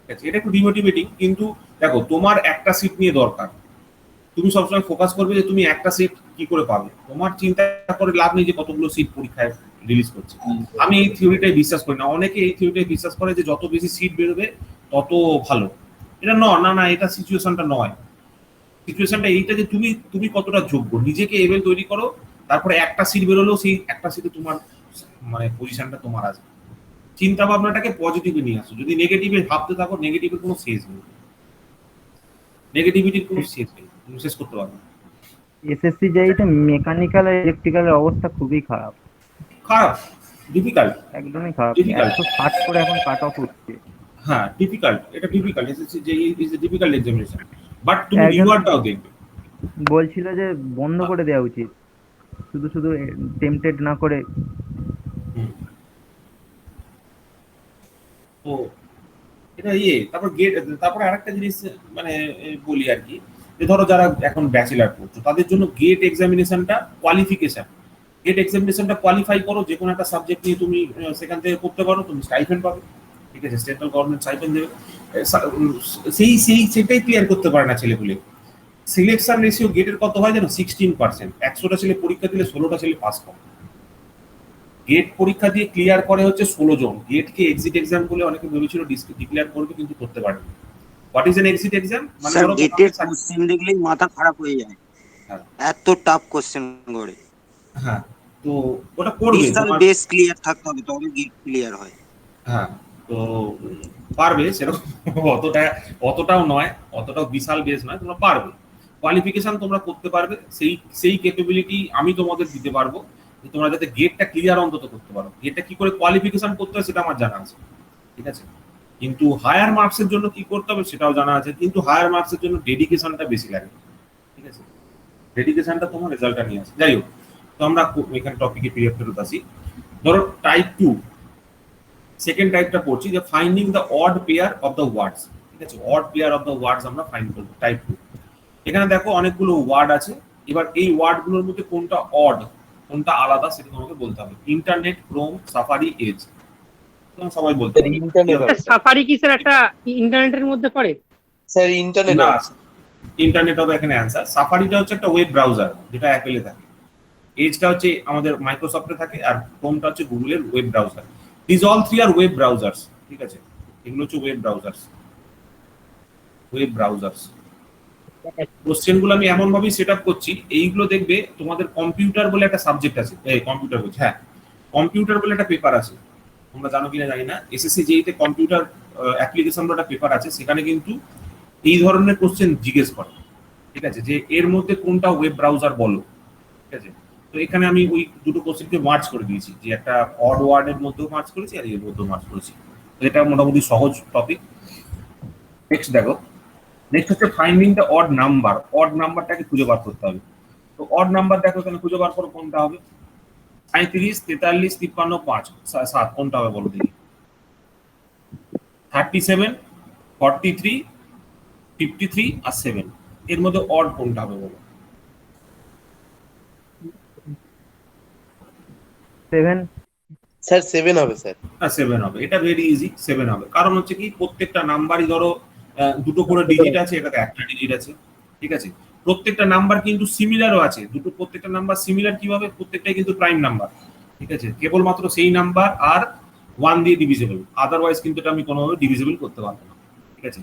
ঠিক আছে, এটা একটু ডিমোটিভেটিং, কিন্তু দেখো তোমার একটা সিট নিয়ে দরকার, তুমি সবসময় ফোকাস করবে যে তুমি একটা সিট কি করে পাবে, তোমার চিন্তা করে লাভ নেই যে কতগুলো সিট পরীক্ষায় রিলিজ করছে। আমি এই থিওরিটাই বিশ্বাস করি না, অনেকে এই থিওরিটাই বিশ্বাস করে যে যত বেশি সিট বেরোবে তত ভালো। এটা না না, এটা সিচুয়েশনটা নয়। সিচুয়েশনটা এইটা যে তুমি তুমি কতটা যোগ্য, নিজেকে এভেল তৈরি করো, তারপরে একটা সিট বেরোলেও সেই একটা সিটে তোমার মানে পজিশনটা তোমার আছে। চিন্তা ভাবনাটাকে পজিটিভে নিয়ে আসো, যদি নেগেটিভে ভাবতে থাকো নেগেটিভের কোনো শেষ নেই, নেগেটিভিটির কোনো শেষ নেই, তুমি শেষ করতে পারবে না। এসএসসি যেইতে মেকানিক্যাল আর ইলেকট্রিক্যালের অবস্থা খুবই খারাপ, খারাপ, ডিফিকাল্ট, একদমই খারাপ। Difficult. 160 করে এখন কাট অফ হচ্ছে। হ্যাঁ ডিফিকাল্ট, এটা ডিফিকাল্ট, এসএসসি যে is a difficult examination, but তুমি একজন রিওয়ার্ডটাও দেখবে। বলছিল যে বন্ধ করে দেওয়া উচিত, শুধু শুধু টেম্পটেড না করে। হুম। তো এটা তারপর তারপরে আরেকটা জিনিস মানে বলি আর কি, যে ধরো যারা এখন ব্যাচেলার করছো তাদের জন্য গেট এক্সামিনেশনটা কোয়ালিফিকেশন, গেট এক্সামিনেশনটা কোয়ালিফাই করো, যে কোনো একটা সাবজেক্ট নিয়ে তুমি সেখান থেকে করতে পারো, তুমি স্টাইপেন্ড পাবে, ঠিক আছে, সেন্ট্রাল গভর্নমেন্ট স্টাইপেন্ড দেবে। সেটাই ক্লিয়ার করতে পারে না ছেলেগুলো। সিলেকশন রেশিও গেটের কত হয় জানো, 16%। 100টা ছেলে পরীক্ষা দিলে 16টা ছেলে পাস করে। গেট পরীক্ষা দিয়ে ক্লিয়ার করে হচ্ছে 16 জন। গেটকে এক্সিট এক্সাম বলে অনেকে ভেবেছিল ডিক্লেয়ার করবে, কিন্তু করতে পারেনি। What is an exit exam? মানে স্যার ধরো গেটের কোশ্চেন দেখলেই মাথা খারাপ হয়ে যায়, হ্যাঁ। এত টাফ কোশ্চেন করে। হ্যাঁ, তো ওটা করবে বিশাল তোমার, বেস ক্লিয়ার থাকতে হবে তবে গেট ক্লিয়ার হয়। হ্যাঁ, তো পারবে সেরকম, অতটাও নয়, অতটাও বিশাল বেস নয়, তোমরা পারবে, কোয়ালিফিকেশন তোমরা করতে পারবে, সেই ক্যাপাবিলিটি আমি তোমাদের দিতে পারবো যে তোমরা যাতে গেটটা ক্লিয়ার অন্তত করতে পারো। গেটটা কি করে কোয়ালিফিকেশন করতে হয় সেটা আমার জানা আছে, ঠিক আছে, কিন্তু হায়ার মার্কসের জন্য কি করতে হবে সেটাও জানা আছে, কিন্তু হায়ার মার্কসের জন্য ডেডিকেশনটা বেশি লাগে, ঠিক আছে, ডেডিকেশনটা তোমার রেজাল্টটা নিয়ে আসে। যাই হোক, তো আমরা এখানে টপিকে ফেরত আসি। ধরো টাইপ 2 সেকেন্ড টাইপটা পড়ছি, যে finding the odd pair of the words, ঠিক আছে, odd pair of the words আমরা ফাইন্ড করব টাইপ 2। এখানে দেখো অনেকগুলো ওয়ার্ড আছে, এবার এই ওয়ার্ডগুলোর মধ্যে কোনটা অড কোনটা আলাদা সেটা তোমাকে বলতে হবে। ইন্টারনেট, ক্রোম, সাফারি, এজ, তোমরা সবাই বলতে স্যার পারবে। ইন্টারনেট হবে। সাফারি কি স্যার একটা ইন্টারনেটের মধ্যে পড়ে? স্যার ইন্টারনেট না, হবে। ইন্টারনেট হবে এখানে অ্যান্সার। সাফারিটা হচ্ছে একটা ওয়েব ব্রাউজার যেটা অ্যাপেলে থাকে, এজটা হচ্ছে আমাদের মাইক্রোসফটে থাকে, আর ক্রোমটা হচ্ছে গুগলের web browser. This all three are web browsers, ঠিক আছে, এগুলো হচ্ছে ওয়েব ব্রাউজার্স। ওয়েব ব্রাউজার্স কোশ্চেনগুলো আমি এমন ভাবেই সেট আপ করছি, এইগুলো দেখবে তোমাদের কম্পিউটার বলে একটা সাবজেক্ট আছে, কম্পিউটার বলছি, হ্যাঁ কম্পিউটার বলে একটা পেপার আছে, তোমরা জানো কিনা জানি না, এসএসসি যেইতে কম্পিউটার অ্যাপ্লিকেশন বলে একটা পেপার আছে, সেখানে কিন্তু এই ধরনের কোশ্চেন জিজ্ঞেস করে, ঠিক আছে, যে এর মধ্যে কোনটা ওয়েব ব্রাউজার বলো, ঠিক আছে। তো এখানে আমি ওই দুটো কোশ্চেনকে মার্চ করে দিয়েছি, যে একটা অড ওয়ার্ডের মধ্যেও মার্চ করেছি আর এর মধ্যেও মার্চ করেছি। তো এটা মোটামুটি সহজ টপিক। নেক্সট দেখো, নেক্সট হচ্ছে finding the odd number. Odd নাম্বারটাকে খুঁজে বার করতে হবে। তো অড নাম্বার দেখো এখানে খুঁজে বার করো কোনটা হবে। 35, 43, 53, 5, 7 কোনটা হবে বলো দেখি। 37, 43, 53 আর 7 এর মধ্যে অড কোনটা হবে বলো। 7। স্যার 7 হবে স্যার। হ্যাঁ 7 হবে, এটা ভেরি ইজি, 7 হবে। কারণ হচ্ছে কি প্রত্যেকটা নাম্বারই ধরো দুটো করে ডিজিট আছে, এটাতে একটা ডিজিট আছে, ঠিক আছে। প্রত্যেকটা নাম্বার কিন্তু সিমিলারও আছে, প্রত্যেকটা নাম্বার সিমিলার কিভাবে, প্রত্যেকটাই কিন্তু প্রাইম নাম্বার, ঠিক আছে, কেবলমাত্র সেই নাম্বার আর 1 দিয়ে ডিভিজিবল, আদারওয়াইজ কিন্তু এটা আমি কোনোভাবে ডিভিজিবল করতে পারবো না, ঠিক আছে।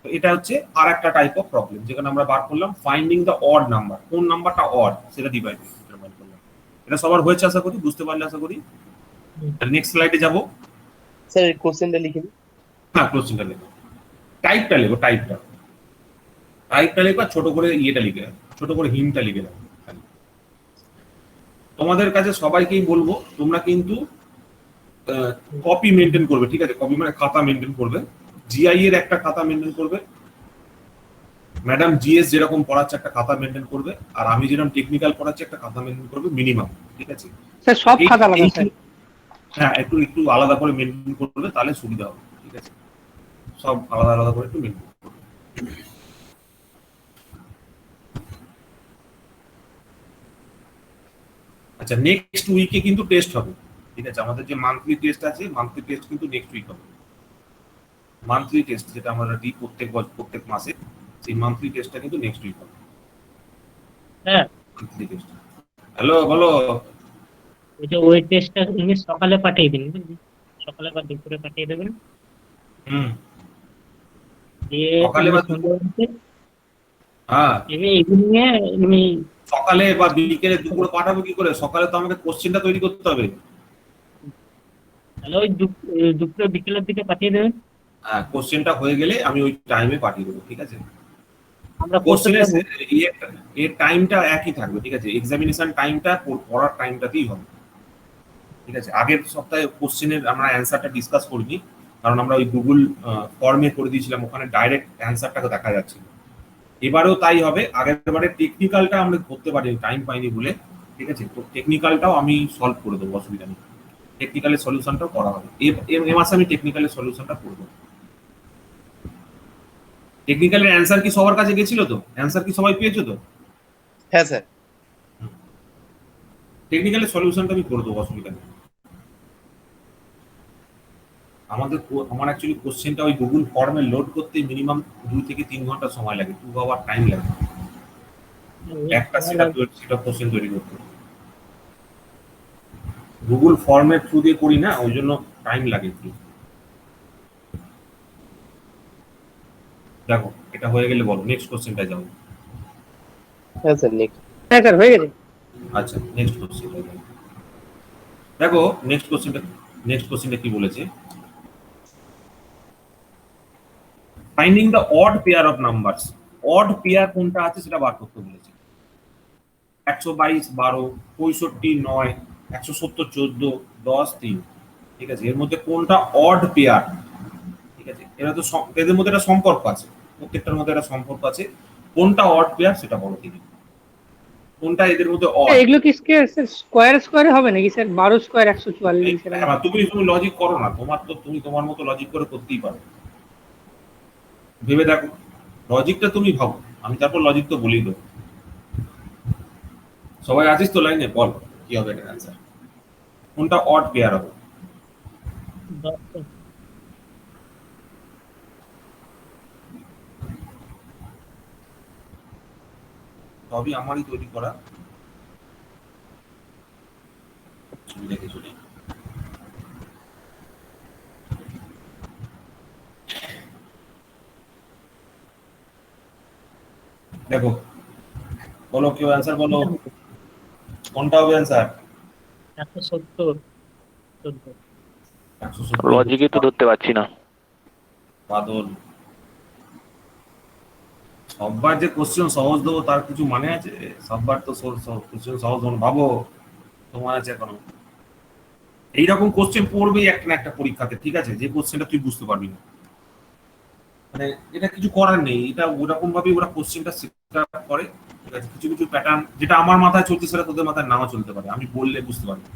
তো এটা হচ্ছে আর একটা টাইপ অফ প্রবলেম, যেখানে আমরা বার করলাম ফাইন্ডিং দ্য অড নাম্বার, কোন নাম্বারটা অড সেটা ডিভাইড করলাম। এটা সবার হয়েছে আশা করি, বুঝতে পারলে আশা করি। নেক্সট স্লাইডে যাব। স্যার এই কোশ্চেনটা লিখে দিন। হ্যাঁ কোশ্চেনটা লেখো, টাইপটা লেখো, টাইপটা লেখো, ছোট করে ইয়েটা লিখে, ছোট করে হিন্টটা লিখে দাও। তোমাদের কাছে সবাইকেই বলবো তোমরা কিন্তু কপি মেনটেন করবে, ঠিক আছে, কপি মানে খাতা মেনটেন করবে, জিআই এর একটা খাতা মেনটেন করবে, ম্যাডাম জিএস যেরকম পড়াচ্ছে একটা খাতা মেনটেন করবে, আর আমি যেরকম টেকনিক্যাল পড়াচ্ছি একটা খাতা মেনটেন করবে মিনিমাম, ঠিক আছে। স্যার সব খাতা আলাদা স্যার? হ্যাঁ একটু একটু আলাদা করে মেনটেন করবে, তাহলে সুবিধা হবে, ঠিক আছে, সব আলাদা আলাদা করে একটু মেনটেন করবে। আচ্ছা, নেক্সট উইকে কিন্তু টেস্ট হবে, ঠিক আছে, আমাদের যে মান্থলি টেস্ট আছে, মান্থলি টেস্ট কিন্তু নেক্সট উইক হবে। মান্থলি টেস্ট যেটা আমরা দিই প্রত্যেক মাসে, সেই মান্থলি টেস্টটা কিন্তু নেক্সট উইক হবে। হ্যাঁ, মান্থলি টেস্ট। হ্যালো, বলো। ওই টেস্টটা উনি সকালে পাঠিয়ে দিন, বুঝলি? সকালে বা দুপুরে পাঠিয়ে দেবেন, হুম। দিয়ে সকালে বা সন্ধ্যাবেলাতে হ্যাঁ, ইভিনিং এ উনি সকালে বা বিকেলে দুপুরে পাঠাবো কি করে? সকালে তো আমাকে কোশ্চেনটা তৈরি করতে হবে। তাহলে ওই দুপুরে বিকেলের দিকে পাঠিয়ে দেবেন, হ্যাঁ, কোশ্চেনটা হয়ে গেলে আমি ওই টাইমে পাঠিয়ে দেবো, ঠিক আছে? আমরা করতে কোশ্চেনের থাকবো। এর টাইমটা একই থাকবে, ঠিক আছে? এক্সামিনেশন টাইমটা পড়ার টাইমটাতেই হবে, ঠিক আছে? আগের সপ্তাহে কোশ্চেনের আমরা অ্যান্সারটা ডিসকাস করিনি, কারণ আমরা ওই গুগল ফর্মে করে দিয়েছিলাম, ওখানে ডাইরেক্ট অ্যান্সারটাকে দেখা যাচ্ছে। এবারেও তাই হবে। আগের বারে টেকনিক্যালটা আমরা করতে পারিনি, টাইম পাইনি বলে, ঠিক আছে? তো টেকনিক্যালটাও আমি সলভ করে দেবো, অসুবিধা নেই। টেকনিক্যালের সলিউশনটাও করা হবে। এ মাসে আমি টেকনিক্যালের সলিউশনটা করব। টেকনিক্যালের অ্যান্সার কি সবার কাছে গেছিল তো? অ্যান্সার কি সবাই পেয়েছো তো? হ্যাঁ স্যার। টেকনিক্যালের সলিউশনটা আমি করে দেবো, অসুবিধা নেই। আমার অ্যাকচুয়ালি কোশ্চেনটা ওই গুগল ফর্মে লোড করতে মিনিমাম 2 থেকে 3 ঘন্টা সময় লাগে, 2 আওয়ার টাইম লাগে একটা সেটা কোশ্চেন তৈরি করতে। গুগল ফর্মের থ্রু দিয়ে করি না, ওই জন্য টাইম লাগে একটু। দেখো, এটা হয়ে গেলে বলো, নেক্সট কোশ্চেনটা যাও। হ্যাঁ স্যার, নেক্সট। হ্যাঁ স্যার হয়ে গেছে। আচ্ছা, নেক্সট কোশ্চেনটা যাও। দেখো, নেক্সট কোশ্চেনটা কি বলেছে? Finding the odd pair of numbers. Odd pair কোনটা আছে সেটা বার করতে বলেছে। 122 12, 65 9, 170 14, 10 3, ঠিক আছে? এর মধ্যে কোনটা অড পেয়ার, ঠিক আছে? এরা তো এদের মধ্যে একটা সম্পর্ক আছে, প্রত্যেকটার মধ্যে একটা সম্পর্ক আছে। কোনটা অড পেয়ার সেটা বলো তিনি, কোনটা এদের মধ্যে অড? এগুলো কি স্কোয়ার স্কোয়ারে হবে নাকি স্যার? 12 স্কোয়ার 144। তুমি লজিক করো না, তুমি তোমার মতো লজিক করে করতেই পারো। ভেবে দেখো, লজিকটা তুমি ভাবো, আমি তারপর লজিক তো বলেই দেবো। সবাই আছিস তো লাইনে? বল কি হবে এটার অ্যান্সার, কোনটা অড পেয়ার হবে? সবই আমারই তৈরি করা, দেখে চলে। দেখো, বলো কেউ অ্যান্সার বলো, কোনটা হবে অ্যান্সার? 170 14। 170। লজিকই তো ধরতে পারছি না। বাদল, সববার যে কোশ্চেন সহজ দেবো তার কিছু মানে আছে? সববার তো কোশ্চেন সহজ দেবো, ভাবো তোমার আছে এখনো। এইরকম কোশ্চেন পড়বেই একটা না একটা পরীক্ষাতে, ঠিক আছে? যে কোশ্চেনটা তুই বুঝতে পারবি না, মানে এটা কিছু করার নেই, এটা ওরকম ভাবে ওরা কোশ্চেনটা সেট আপ করে, ঠিক আছে? কিছু কিছু প্যাটার্ন যেটা আমার মাথায় চলছে সেটা তোদের মাথায় নাও চলতে পারে, আমি বললে বুঝতে পারবি।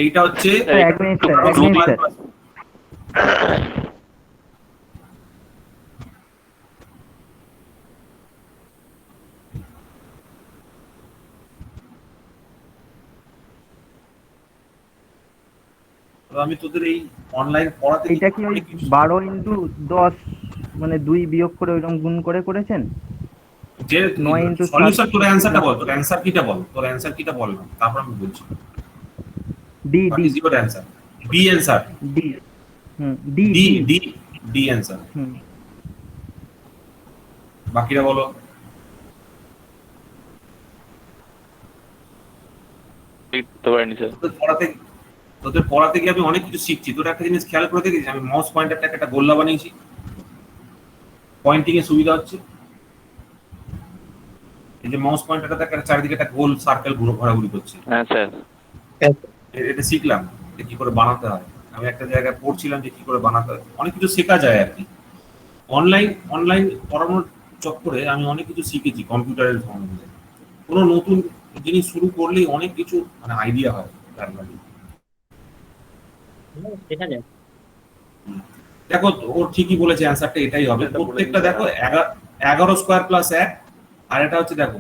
এইটা হচ্ছে এক মিনিট স্যার। আমি তোদের এই অনলাইন পড়াতে এটা কি ওই 12 ইন্টু 10 মানে 2 বিয়োগ করে ওইরকম গুণ করে করেছেন? যে 9 ইন্টু সলিউশন, তোর অ্যানসারটা বল, তোর অ্যানসার কিটা বল, তোর অ্যানসার কিটা বল না, তারপর আমি বলছি। D what D is your answer? B answer? D D D D D answer. বাকিরা বলো। তোদের পড়াতে গিয়ে আমি অনেক কিছু শিখছি। তোর একটা জিনিস খেয়াল করে দেখেছিস, আমি মাউস পয়েন্টারটাকে একটা গোল্লা বানিয়েছি, পয়েন্টিং এর সুবিধা হচ্ছে। এই যে মাউস পয়েন্টারটা একটা চারিদিকে একটা গোল সার্কেল ঘোরাঘুরি করছে। হ্যাঁ স্যার। এটা শিখলাম যে কি করে বানাতে হয়। আমি একটা জায়গায় পড়ছিলাম যে কি করে বানাতে হয়, অনেক কিছু শেখা যায় আর কি। অনলাইন পড়ানোর চক্করে আমি অনেক কিছু শিখেছি কম্পিউটারের সম্বন্ধে। কোনো নতুন জিনিস শুরু করলেই অনেক কিছু মানে আইডিয়া হয় তার মানে। দেখা যায়। দেখো, ও ঠিকই বলেছে, অ্যান্সারটা এটাই হবে। প্রত্যেকটা দেখো 11 স্কোয়ার প্লাস 1, আর এটা হচ্ছে দেখো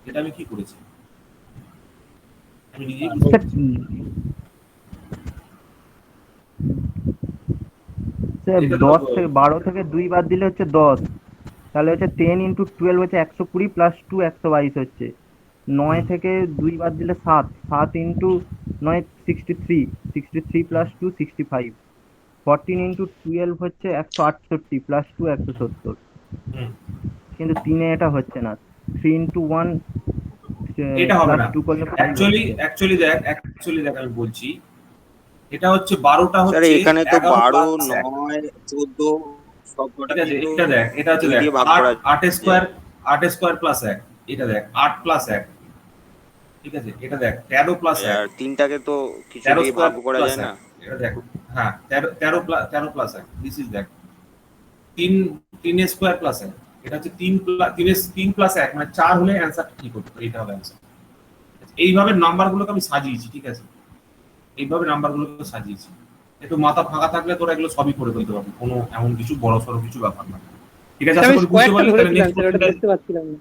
এটা আমি কি করেছি, আমি নিজেই স্যার এটা 10 থেকে 12 থেকে 2 বাদ দিলে হচ্ছে 10, তাহলে হচ্ছে 10 ইন্টু 12 হচ্ছে 120 প্লাস 2 122 হচ্ছে। 9 থেকে 2 বাদ দিলে 7, 7 ইন্টু 9 63 প্লাস 2 65, 14 ইন্টু 12 হচ্ছে 168 প্লাস 2 170, হুম, কিন্তু 3 এ এটা হচ্ছে না। 3 ইন্টু 1 এটা হবে প্লাস না 2 করলে 5 অ্যাকচুয়ালি দেখ আমি বলছি, এটা হচ্ছে 12টা স্যার হচ্ছে এখানে তো 11 12, প্লাস 1, 9, 14 সব কটা ঠিক আছে? কিন্তু এটা দেখ, এটা হচ্ছে 2 দেখ দিয়ে ভাগ 8, করা 8 স্কয়ার, 8 স্কয়ার প্লাস 1, এটা দেখ 8 প্লাস 1, ঠিক আছে? এটা দেখ 13 প্লাস 1, আর 3টাকে তো কিছু 13 দিয়ে স্কয়ার ভাগ করা প্লাস যায় 1, না। এটা দেখ, হ্যাঁ 13 প্লাস 1, দিস ইজ দেখ 3 স্কয়ার প্লাস 1, এটা হচ্ছে 3 প্লাস 1 মানে 4 হলে অ্যানসার ঠিক হতো, এটা হবে অ্যানসার। এইভাবে নাম্বারগুলোকে আমি সাজিয়েছি, ঠিক আছে? এইভাবে নাম্বারগুলোকে সাজিয়েছি। একটু মাথা ফাঁকা থাকলে তোরা এগুলো সবই করে ফেলতে পারবি, কোনো এমন কিছু বড় সড়ো কিছু ব্যাপার না, ঠিক আছে? আশা আমি করি বুঝতে স্কোয়ারটা পারলি। তাহলে ধরেছিলাম নেক্সট স্যার, ওটা কোশ্চেনটা, বুঝতে পারছিলাম না।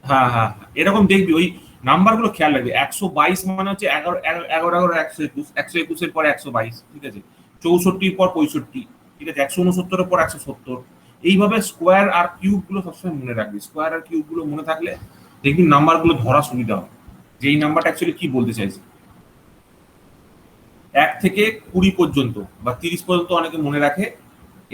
হ্যাঁ হ্যাঁ হ্যাঁ, এরকম দেখবি ওই নাম্বারগুলো খেয়াল রাখবি। 122 মানে হচ্ছে 11 11 121, 121 এর পরে 122, ঠিক আছে? 64 এর পর 65, ঠিক আছে? 169 এর পর 170। এইভাবে স্কোয়ার আর কিউব গুলো সবসময় মনে রাখবি। স্কোয়ার আর কিউব গুলো মনে থাকলে দেখবি নাম্বারগুলো ধরা সুবিধা হবে, যে এই নাম্বারটা অ্যাকচুয়ালি কি বলতে চাইছে। 1 থেকে 20 পর্যন্ত বা 30 পর্যন্ত অনেকে মনে রাখে।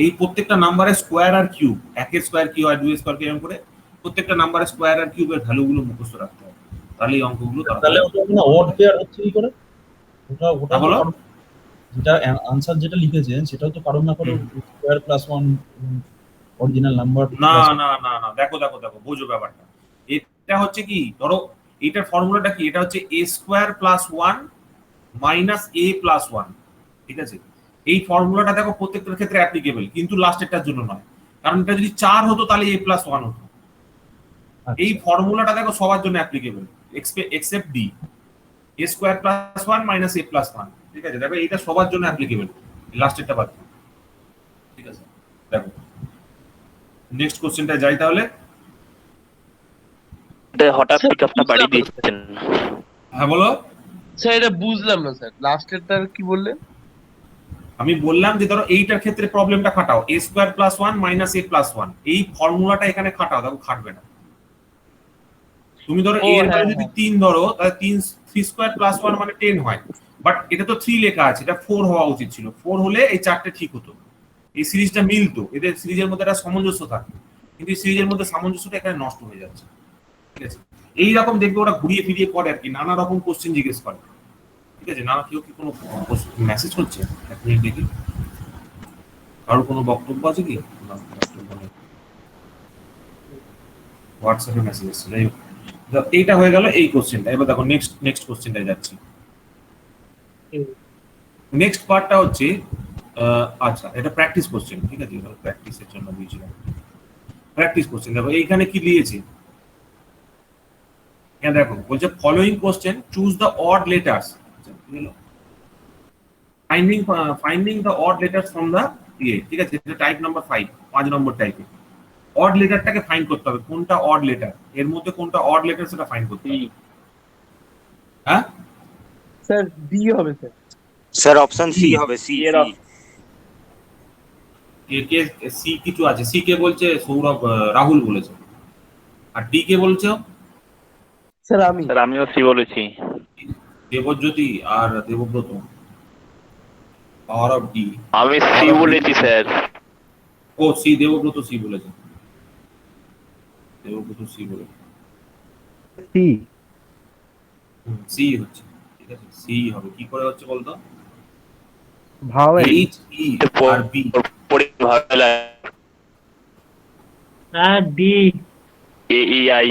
এই প্রত্যেকটা নাম্বারের স্কোয়ার আর কিউব, 1 এর স্কোয়ার কি হয়, 2 এর স্কোয়ার কি এরকম করে প্রত্যেকটা নাম্বারের স্কোয়ার আর কিউবের ভ্যালুগুলো মুখস্থ রাখতে হবে, তাহলে এই অঙ্কগুলো তাহলে ওটা না অড পেয়ার হচ্ছে কি করে? ওটা ওটা হ্যাঁ, বলো। যেটা আনসার যেটা লিখেছেন সেটাও তো কারণ না করে স্কোয়ার প্লাস 1 অরিজিনাল নাম্বার। না না না না, দেখো দেখো দেখো, বোঝো ব্যাপারটা। এটা হচ্ছে কি, ধরো এটার ফর্মুলাটা কি, এটা হচ্ছে a square plus 1 minus a plus 1, ঠিক আছে? এই ফর্মুলাটা দেখো প্রত্যেকটার ক্ষেত্রে অ্যাপ্লিকেবল, কিন্তু লাস্টেরটার জন্য নয়, কারণ এটা যদি 4 হতো তাহলে a প্লাস 1 হতো। এই ফর্মুলাটা দেখো সবার জন্য applicable except D, a square plus 1 minus a plus 1, ঠিক আছে? দেখো এটা সবার জন্য অ্যাপ্লিকেবল, লাস্টেরটা বাদ দিও, ঠিক আছে? দেখো নেক্সট কোশ্চেনটা যাই তাহলে। হঠাৎ পিকআপটা বাড়িয়ে দিয়েছেন। হ্যাঁ বলো। স্যার এটা বুঝলাম না স্যার, লাস্টেরটা কি বললেন? আমি বললাম যে ধরো এইটার ক্ষেত্রে প্রবলেমটা খাটাও, a square plus 1 minus a plus 1, এই ফর্মুলাটা এখানে খাটাও, দেখো খাটবে না। তুমি ধরো a এর ভ্যালু যদি 3 ধরো, তাহলে 3 স্কোয়ার প্লাস 1 মানে 10 হয়, বাট এটা তো 3 লেখা আছে, এটা 4 হওয়া উচিত ছিল। 4 হলে এই চারটে ঠিক হতো, এই সিরিজটা মিলতো, এদের সিরিজের মধ্যে একটা সামঞ্জস্য থাকে, কিন্তু এই সিরিজের মধ্যে সামঞ্জস্যটা এখানে নষ্ট হয়ে যাচ্ছে, ঠিক আছে? এইরকম দেখবে ওরা ঘুরিয়ে ফিরিয়ে করে আর কি, নানা রকম কোশ্চেন জিজ্ঞেস করে, ঠিক আছে? না কেউ কি কোনো মেসেজ হচ্ছে, এক মিনিট দেখি, কারোর কোনো বক্তব্য আছে কি? না, বক্তব্য নেই। হোয়াটসঅ্যাপে মেসেজ এসেছে, যাই হোক। এইটা হয়ে গেল এই কোশ্চেনটা। এবার দেখো নেক্সট কোশ্চেনটায় যাচ্ছি। নেক্সট পার্টটা হচ্ছে আচ্ছা, এটা প্র্যাকটিস কোশ্চেন, ঠিক আছে? এটা প্র্যাকটিসের জন্য দিয়েছিলাম প্র্যাকটিস কোশ্চেন। দেখো এইখানে কি দিয়েছে, হ্যাঁ দেখো বলছে following question, choose the odd letters, finding the odd letters from the ইয়ে, ঠিক আছে? এটা টাইপ নাম্বার 5 নম্বর টাইপে। অড লেটারটাকে ফাইন্ড করতে হবে, কোনটা অড লেটার, এর মধ্যে কোনটা অড লেটার সেটা ফাইন্ড করতে হবে। হ্যাঁ স্যার ডি হবে স্যার। স্যার অপশন সি হবে, সি এর কে সি কিছু আছে, সি কে বলছে সৌরভ, রাহুল বলেছে, আর ডি কে বলছে স্যার আমিও সি বলেছি। দেবজ্যোতি আর দেবব্রত। পাওয়ার অফ ডি, আমি সি বলেছি স্যার। ও সি, দেবব্রত সি বলেছে, দেবব্রত সি বলেছে, সি সি হচ্ছে, ঠিক আছে? সি হবে, কি করে হচ্ছে বলতো, vowel H E R B, আর ডি এ ই আই।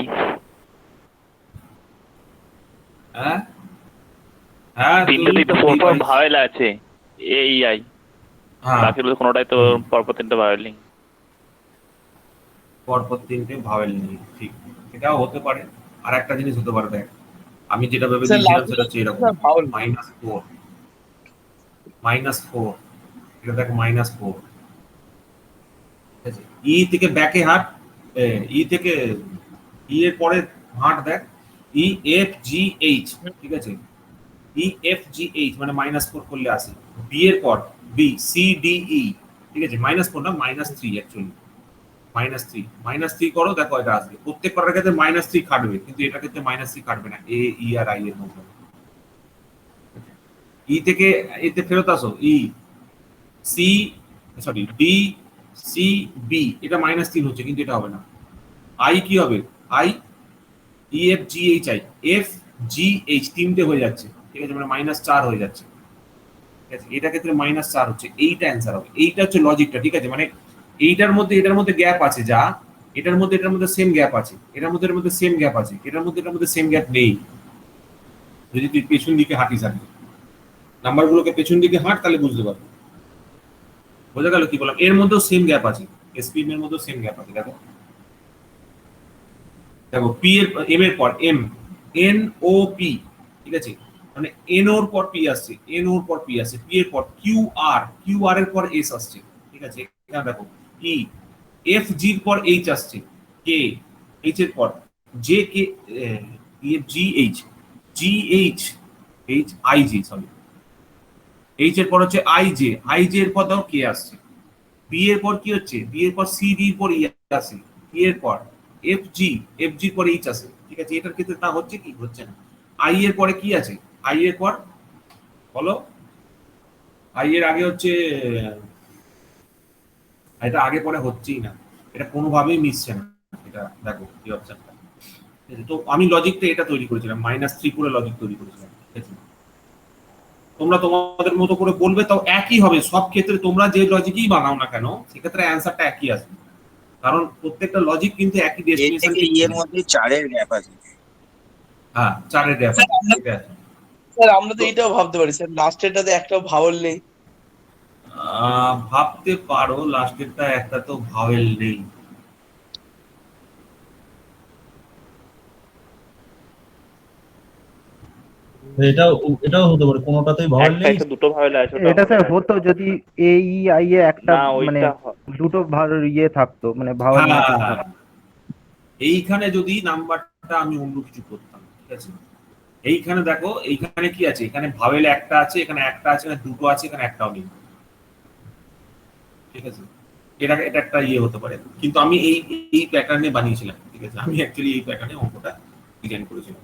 হ্যাঁ হ্যাঁ, তিনটেই তো পরপর ভাওয়েল আছে, এ ই আই, হ্যাঁ বাকিগুলো কোনোটাই তো পরপর তিনটে ভাওয়েল নেই। পরপর তিনটে ভাওয়েল নেই, ঠিক, এটাও হতে পারে। আর একটা জিনিস হতে পারে, দেখ আমি যেটা ভেবে দিয়েছিলাম সেটা হচ্ছে এরকম -4, এটা দেখ -4, ঠিক আছে? ই থেকে ব্যাকে হাট, ই থেকে ই এর পরে হাট দেখ, ই এফ জি এইচ, ঠিক আছে? ই এফ জি এইচ মানে -4 করলে আসে। বি এর পর, বি সি ডি ই, ঠিক আছে, -4 না -3 অ্যাকচুয়ালি, -3 করো, দেখো এটা আসবে। প্রত্যেক করার ক্ষেত্রে -3 খাটবে, কিন্তু এটার ক্ষেত্রে -3 খাটবে না, এ ই আর আই এর মধ্যে। ই থেকে এতে ফেরত আসো, E C sorry D C B, এটা -3 হচ্ছে, কিন্তু এটা হবে না। আই কি হবে, I E F G H I, F G H তিনটে হয়ে যাচ্ছে, ঠিক আছে, মানে -4 হয়ে যাচ্ছে, ঠিক আছে, এটা ক্ষেত্রে -4 হচ্ছে, এইটা অ্যান্সার হবে। এইটা হচ্ছে লজিকটা, ঠিক আছে, মানে এইটার মধ্যে এটার মধ্যে গ্যাপ আছে, যা এটার মধ্যে সেম গ্যাপ আছে, এটার মধ্যে সেম গ্যাপ আছে, এটার মধ্যে সেম গ্যাপ নেই। যদি তুই পেছন দিকে হাঁটিস, আর নাম্বারগুলোকে পেছন দিকে হাঁট, তাহলে বুঝতে পারবি। বোঝা গেল কি বললাম? এর মধ্যেও সেম গ্যাপ আছে, এসপিএম এর মধ্যেও সেম গ্যাপ আছে। দেখো দেখো, পি এর এম এর পর এম, এন ও পি, ঠিক আছে, মানে এন ওর পর পি আসছে, এন ওর পর পি আসছে, পি এর পর কিউ আর এর পর এস আসছে, ঠিক আছে, এখানে দেখো ই, এফ জি এর পর এইচ আসছে, কে এইচ এর পর J K, F G H, G H H I G, sorry H এর পর হচ্ছে আই জে এর পর দাও কে আসছে, বি এর পর কি হচ্ছে, বি এর পর সি ডি এর পর ই আসে, ই এর পর এফ জি এর পর এইচ আসে, ঠিক আছে, এটার ক্ষেত্রে তা হচ্ছে কি, হচ্ছে না। আই এর পরে কি আছে, আই এর পর বলো, আই এর আগে হচ্ছে, এটা আগে পরে হচ্ছেই না, এটা কোনোভাবেই মিশছে না, এটা দেখো কি অপশনটা। তো আমি লজিকটা এটা তৈরি করেছিলাম, -3 করে লজিক তৈরি করেছিলাম, ঠিক আছে। তোমরা তোমাদের মতো করে বলবে, তাও একই হবে সব ক্ষেত্রে, তোমরা যে লজিকই বানাও না কেন, সেক্ষেত্রে অ্যান্সারটা একই আসবে, কারণ প্রত্যেকটা লজিক কিন্তু একই এর ডেস্টিনেশন। থেকে ই এর মধ্যে 4 এর গ্যাপ আছে। হ্যাঁ, 4 এর গ্যাপ স্যার আছে, আমরা এটা আছে। স্যার আমরা তো এটাও ভাবতে পারি স্যার, লাস্টেরটাতে একটাও ভাওয়াল নেই। ভাবতে পারো, লাস্টেরটা একটা তো ভাওয়েল নেই। এটাও হতে পারে, কোনোটাতেই ভাওয়াল একটা নেই। একটা দুটো ভাবে আছে, ওটা এটা হবে স্যার না। হতো যদি এ ই আই এ একটা না, মানে ওইটা দুটো ইয়ে থাকতো, মানে ভাওয়াল না হ্যাঁ, থাকতো। এইখানে যদি নাম্বারটা আমি অন্য কিছু করতাম, ঠিক আছে, এইখানে দেখো, এইখানে কি আছে, এখানে ভাওয়েল একটা আছে, এখানে একটা আছে, এখানে দুটো আছে, এখানে একটাও নেই, ঠিক আছে, এটা একটা ইয়ে হতে পারে, কিন্তু আমি এই এই প্যাটার্নে বানিয়েছিলাম, ঠিক আছে, আমি অ্যাকচুয়ালি এই প্যাটার্নে অঙ্কটা ডিজাইন করেছিলাম।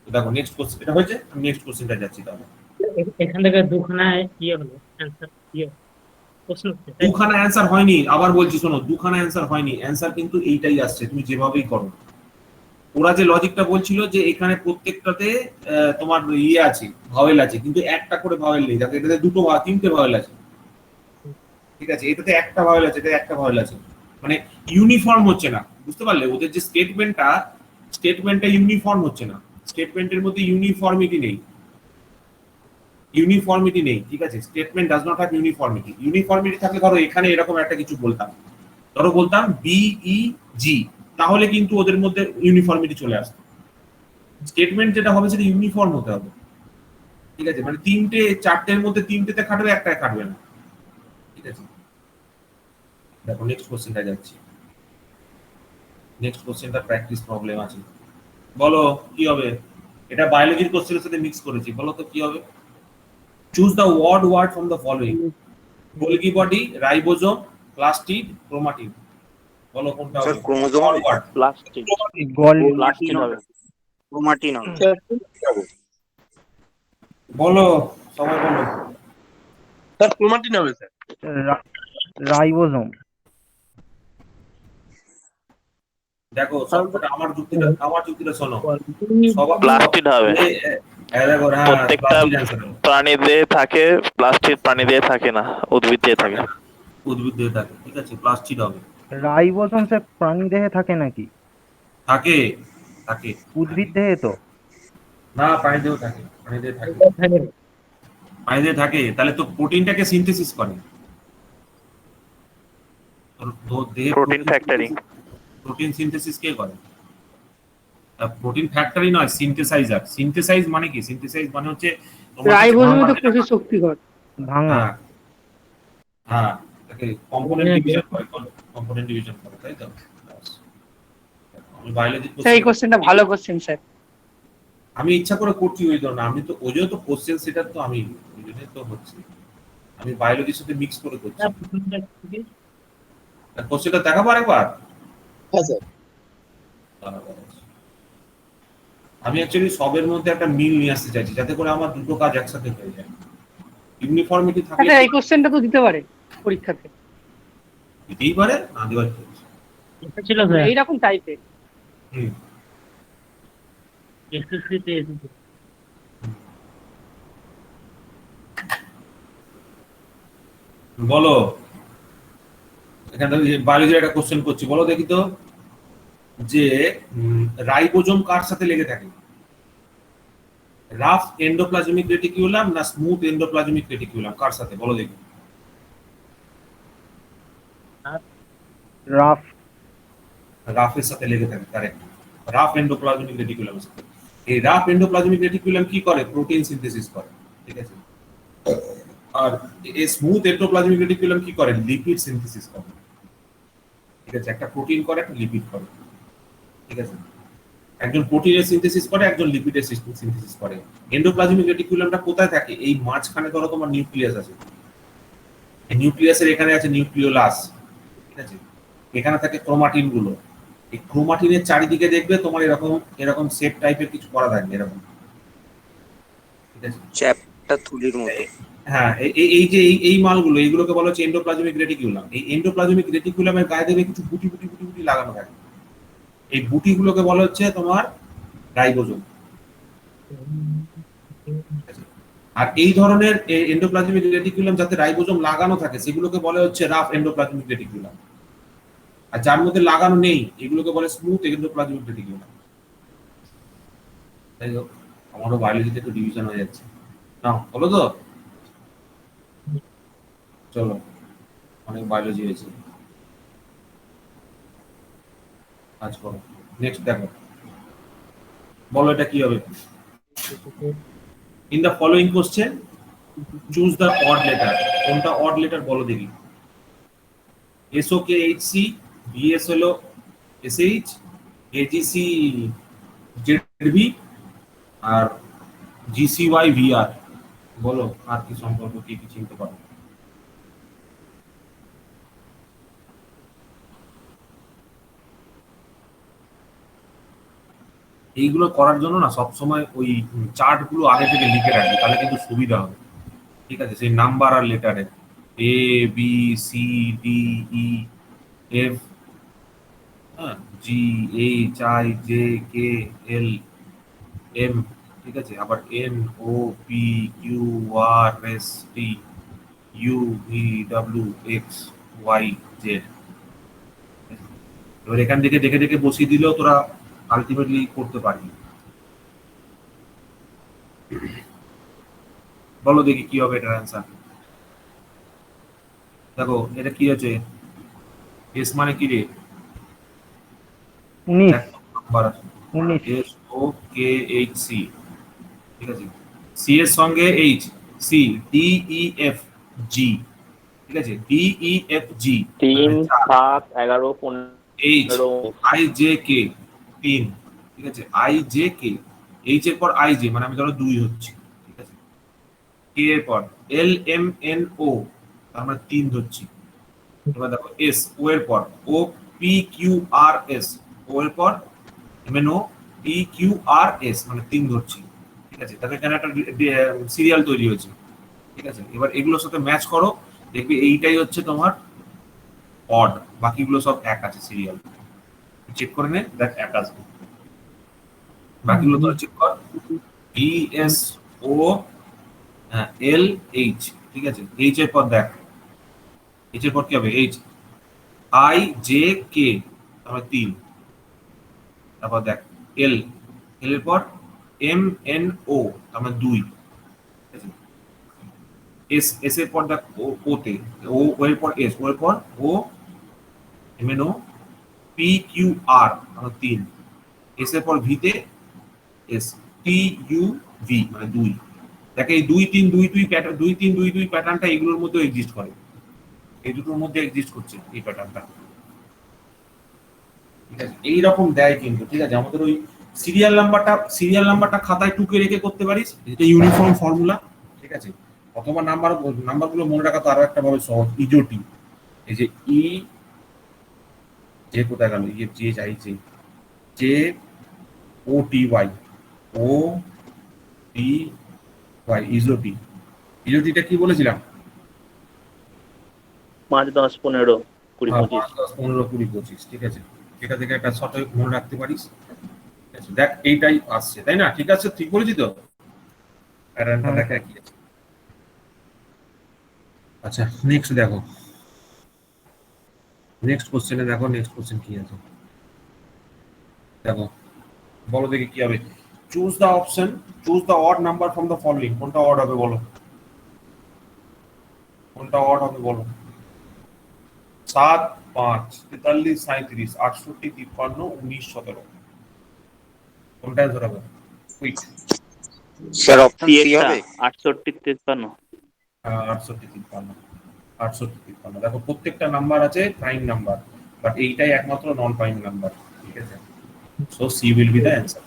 তো দেখো নেক্সট কোশ্চেন, এটা হয়েছে, আমি নেক্সট কোশ্চেনটা যাচ্ছি। তাহলে এখান থেকে দুখানা ইয়ে হলো অ্যান্সার, ইয়ে প্রশ্ন হচ্ছে, তাই তো? দুখানা অ্যান্সার হয়নি, আবার বলছি শোনো, দুখানা অ্যান্সার হয়নি, অ্যান্সার কিন্তু এইটাই আসছে, তুমি যেভাবেই করো। ওরা যে লজিকটা বলছিল যে এখানে প্রত্যেকটাতে তোমার ইয়ে আছে, ভাওয়েল আছে, কিন্তু একটা করে ভাওয়েল নেই, যাতে এটাতে দুটো বা তিনটে ভাওয়েল আছে, ঠিক আছে, এটাতে একটা ভাওয়েল আছে, এটাতে একটা ভাওয়েল আছে, মানে ইউনিফর্ম হচ্ছে না, বুঝতে পারলে? ওদের যে স্টেটমেন্টটা ইউনিফর্ম হচ্ছে না, স্টেটমেন্টের মধ্যে ইউনিফর্মিটি নেই, ঠিক আছে, statement does not have uniformity থাকলে ধরো এখানে এরকম একটা কিছু বলতাম, ধরো বলতাম বি ই জি, তাহলে কিন্তু ওদের মধ্যে ইউনিফর্মিটি চলে আসতো। স্টেটমেন্ট যেটা হবে সেটা ইউনিফর্ম হতে হবে, ঠিক আছে, মানে চারটের মধ্যে তিনটেতে খাটবে, একটাই খাটবে না, ঠিক আছে। দেখো নেক্সট কোশ্চেনটা যাচ্ছি, নেক্সট কোশ্চেনটা প্র্যাকটিস প্রবলেম আছে, বলো কি হবে? এটা বায়োলজির কোশ্চেনের সাথে মিক্স করেছি, বলো তো কি হবে? Choose the word from the following, Golgi body, ribosome, plastid, chromatin, বলো কোনটা হবে? ক্রোমোজোম, ওয়ার্ড প্লাস্টিক, প্লাস্টিক হবে। ক্রোমাটিন হবে। বলো, সবাই বলো। স্যার ক্রোমাটিন হবে স্যার। রাইবোজোম। দেখো সবকটা আমার যুক্তিটা শোনো, প্লাস্টিড হবে। দেখো, হ্যাঁ, প্রত্যেকটা প্লাস্টিড অ্যান্সার হবে। প্রাণী দেহে থাকে, প্লাস্টিক প্রাণী দেহে থাকে না, উদ্ভিদ দেহে থাকে। উদ্ভিদ দেহে থাকে, ঠিক আছে, প্লাস্টিড হবে। রাইবোজোম স্যার প্রাণী দেহে থাকে নাকি? থাকে থাকে উদ্ভিদ দেহে তো। না, প্রাণীদেহ থাকে, প্রাণীদেহে থাকে, তাহলে তো প্রোটিনটাকে সিনথেসিস করে, তো দেহে প্রোটিন ফ্যাক্টরি। প্রোটিন সিনথেসিস কে করে? প্রোটিন ফ্যাক্টরি নয়, সিনথেসাইজার। সিনথেসাইজ মানে কি? সিনথেসাইজ মানে হচ্ছে রাইবোজোমে তো প্রচুর শক্তিকর। ভাঙা। হ্যাঁ হ্যাঁ, তাকে কম্পোনেন্ট ডিভিশন করে, তাই তো? আমি বায়োলজি স্যার এই কোশ্চেনটা ভালো কোশ্চেন স্যার। আমি ইচ্ছা করে করছি ওই ধরনের, আমি তো ওই জন্য তো কোশ্চেন সেটার তো আমি ওই জন্য তো হচ্ছে, আমি বায়োলজির সাথে মিক্স করে করছি। স্যার প্রথমটা কি? কোশ্চেনটা দেখাবো আরেকবার। হ্যাঁ স্যার। আমি অ্যাকচুয়ালি সবের মধ্যে একটা মিল নিয়ে আসতে চাইছি যাতে করে আমার দুটো কাজ একসাথে হয়ে যায়। ইউনিফর্মিটি থাকলে আচ্ছা এই কোশ্চেনটা তো দিতে পারে পরীক্ষাতে, দিতেই পারে, না দেওয়ার কি আছে? এটা ছিল স্যার এইরকম টাইপের। হুম। এসএসসিতে এসেছে। বলো, এখানে বায়োলজির একটা কোশ্চেন করছি, বলো দেখি তো যে রাইবোজোম কার সাথে লেগে থাকে? রাফ এন্ডোপ্লাজমিক রেটিকুলাম না স্মুথ এন্ডোপ্লাজমিক রেটিকুলাম, কার সাথে বলো দেখি? রাফ। রাফের সাথে লেগে থাকে, কারেক্ট। Rough endoplasmic reticulum. এই রাফ এন্ডোপ্লাজমিক রেটিকুলাম কি করে? প্রোটিন সিনথেসিস করে, ঠিক আছে। আর এই স্মুথ এন্ডোপ্লাজমিক রেটিকুলাম কি করে? লিপিড সিনথেসিস করে, ঠিক আছে। একটা প্রোটিন করে, একটা লিপিড করে, ঠিক আছে। একজন প্রোটিনের সিনথেসিস করে, একজন লিপিডের সিনথেসিস করে। এন্ডোপ্লাজমিক রেটিকুলামটা কোথায় থাকে? এই মাঝখানে ধরো তোমার নিউক্লিয়াস আছে, এই নিউক্লিয়াসের এখানে আছে নিউক্লিওলাস, ঠিক আছে। এখানে থাকে ক্রোমাটিন গুলো। এই ক্রোমাটিনের চারিদিকে দেখবে তোমার এরকম এরকম শেপ টাইপের কিছু করা থাকবে, এরকম, ঠিক আছে। চ্যাপটা তুলির মতো। হ্যাঁ, এই যে এই মালগুলো, এইগুলোকে বলা হচ্ছে এন্ডোপ্লাজমিক রেটিকুলাম। এই এন্ডোপ্লাজমিক রেটিকুলামের গায়ে দেখবে কিছু বুটি বুটি বুটি বুটি লাগানো থাকে। এই বুটিগুলোকে বলা হচ্ছে তোমার রাইবোজোম। আর এই ধরনের এন্ডোপ্লাজমিক রেটিকুলাম যাতে রাইবোজোম লাগানো থাকে সেগুলোকে বলা হচ্ছে রাফ এন্ডোপ্লাজমিক রেটিকুলাম। আর যার মধ্যে লাগানো নেই এগুলোকে বলে স্মুথ এন্ডোপ্লাজমিক রেটিকুলাম। তাই হোক, আমারও বায়োলজিতে একটু ডিভিশন হয়ে যাচ্ছে না, বলো তো? চলো, অনেক বায়োলজি হয়েছে, কাজ করো। নেক্সট দেখো, বলো এটা কি হবে? In the following question choose the odd letter. কোনটা অড লেটার বলো দেখি? এসওকেএইচসি, বিএসএলও এসএইচ, এজিসি জেডভি আর জিসিওয়াই ভিআর। বলো আর কি সম্পর্ক কি কি চিনতে পারো? এইগুলো করার জন্য না সবসময় ওই চার্ট গুলো আগে থেকে লিখে রাখবে, তাহলে কিন্তু সুবিধা হবে, ঠিক আছে। সেই নাম্বার আর লেটারে A B C D E F, হ্যাঁ, G H I J K L M, ঠিক আছে। আবার N O P Q R S T U V W X Y Z. এবার এখান থেকে দেখে দেখে বসিয়ে দিলেও তোরা আলটিমেটলি করতে পারবি। বলো দেখি কি হবে এটার অ্যান্সার? দেখো এটা কি আছে? এস মানে কি রে? 19 নাম্বার আছে 19 S O K H C, ঠিক আছে। সি এর সঙ্গে H, C D E F G, ঠিক আছে। D E F G 3 7 11 H 15 I J K 3, ঠিক আছে। আই জে কে, এইচ এর পর আই জে মানে আমি ধরো 2 হচ্ছে, ঠিক আছে। কে এর পর এল এম এন ও তার মানে 3 ধরছি। এবার দেখো এস, ও এর পর O P Q R S, O এর পর M N O P Q R S মানে 3 ধরছি, ঠিক আছে। তাহলে এখানে একটা সিরিয়াল তৈরি হয়েছে, ঠিক আছে। এবার এগুলোর সাথে ম্যাচ করো, দেখবে এইটাই হচ্ছে তোমার অড, বাকিগুলো সব এক আছে সিরিয়াল। চেক করে নে, দেখ এক আসবে। বাকিগুলো তো চেক কর, ই এস ও এল এইচ, ঠিক আছে। এইচ এর পর দেখ, এইচ এর পর কি হবে? এইচ আই জে কে তারপর 3, তারপর দেখ এল, এল এর পর এম এন ও তারপর 2, ঠিক আছে। এস, এস এর পর দেখ ও তে, ও এর পর এস, ও এর পর O M N O P Q R তারপর 3, এস এর পর ভি তে এস টি ইউ ভি মানে 2। দেখ এই 2 3 2 2 প্যাটার্ন, 2 3 2 2 প্যাটার্নটা এগুলোর মধ্যে এক্সিস্ট করে, এই দুটোর মধ্যে এক্সিস্ট করছে এই প্যাটার্নটা, ঠিক আছে। এইরকম দেয় কিন্তু, ঠিক আছে। আমাদের ওই সিরিয়াল নাম্বারটা খাতায় টুকে রেখে করতে পারিস, এটা ইউনিফর্ম ফর্মুলা, ঠিক আছে। অথবা নাম্বারগুলো মনে রাখা তো আরো একটা ভাবে সহজ, ইজোটি। এই যে ই যে কোথায় গেল, ইয়ে যে চাইছে যে ও টি ওয়াই, ও টি ওয়াই, ইজোটি। ইজোটিটা কি বলেছিলাম? 5, 10, 15, 20, হ্যাঁ, 25। 5, 10, 15, 20, 25, ঠিক আছে। এটা থেকে একটা সঠিক মনে রাখতে পারিস। ঠিক আছে, দেখ এইটাই আসছে, তাই না? ঠিক আছে, ঠিক বলেছি তো? প্যাটার্নটা হ্যাঁ, দেখা কি আছে। আচ্ছা, নেক্সট দেখো, নেক্সট কোশ্চেনে দেখো, নেক্সট কোশ্চেন কি আছে দেখো, বলো দেখি কি হবে। Choose the option, choose the odd number from the following. কোনটা অড হবে বলো, কোনটা অড হবে বলো? 7, 5, 43, 37, 68, 53, 19, 17, কোনটা অ্যান্সার হবে? Quick. Sir option C C একটা হবে। 68, 53। 68, 53, 68, 53। দেখো প্রত্যেকটা নাম্বার আছে প্রাইম নাম্বার, বাট এইটাই একমাত্র নন প্রাইম নাম্বার, ঠিক আছে। So C will be the answer.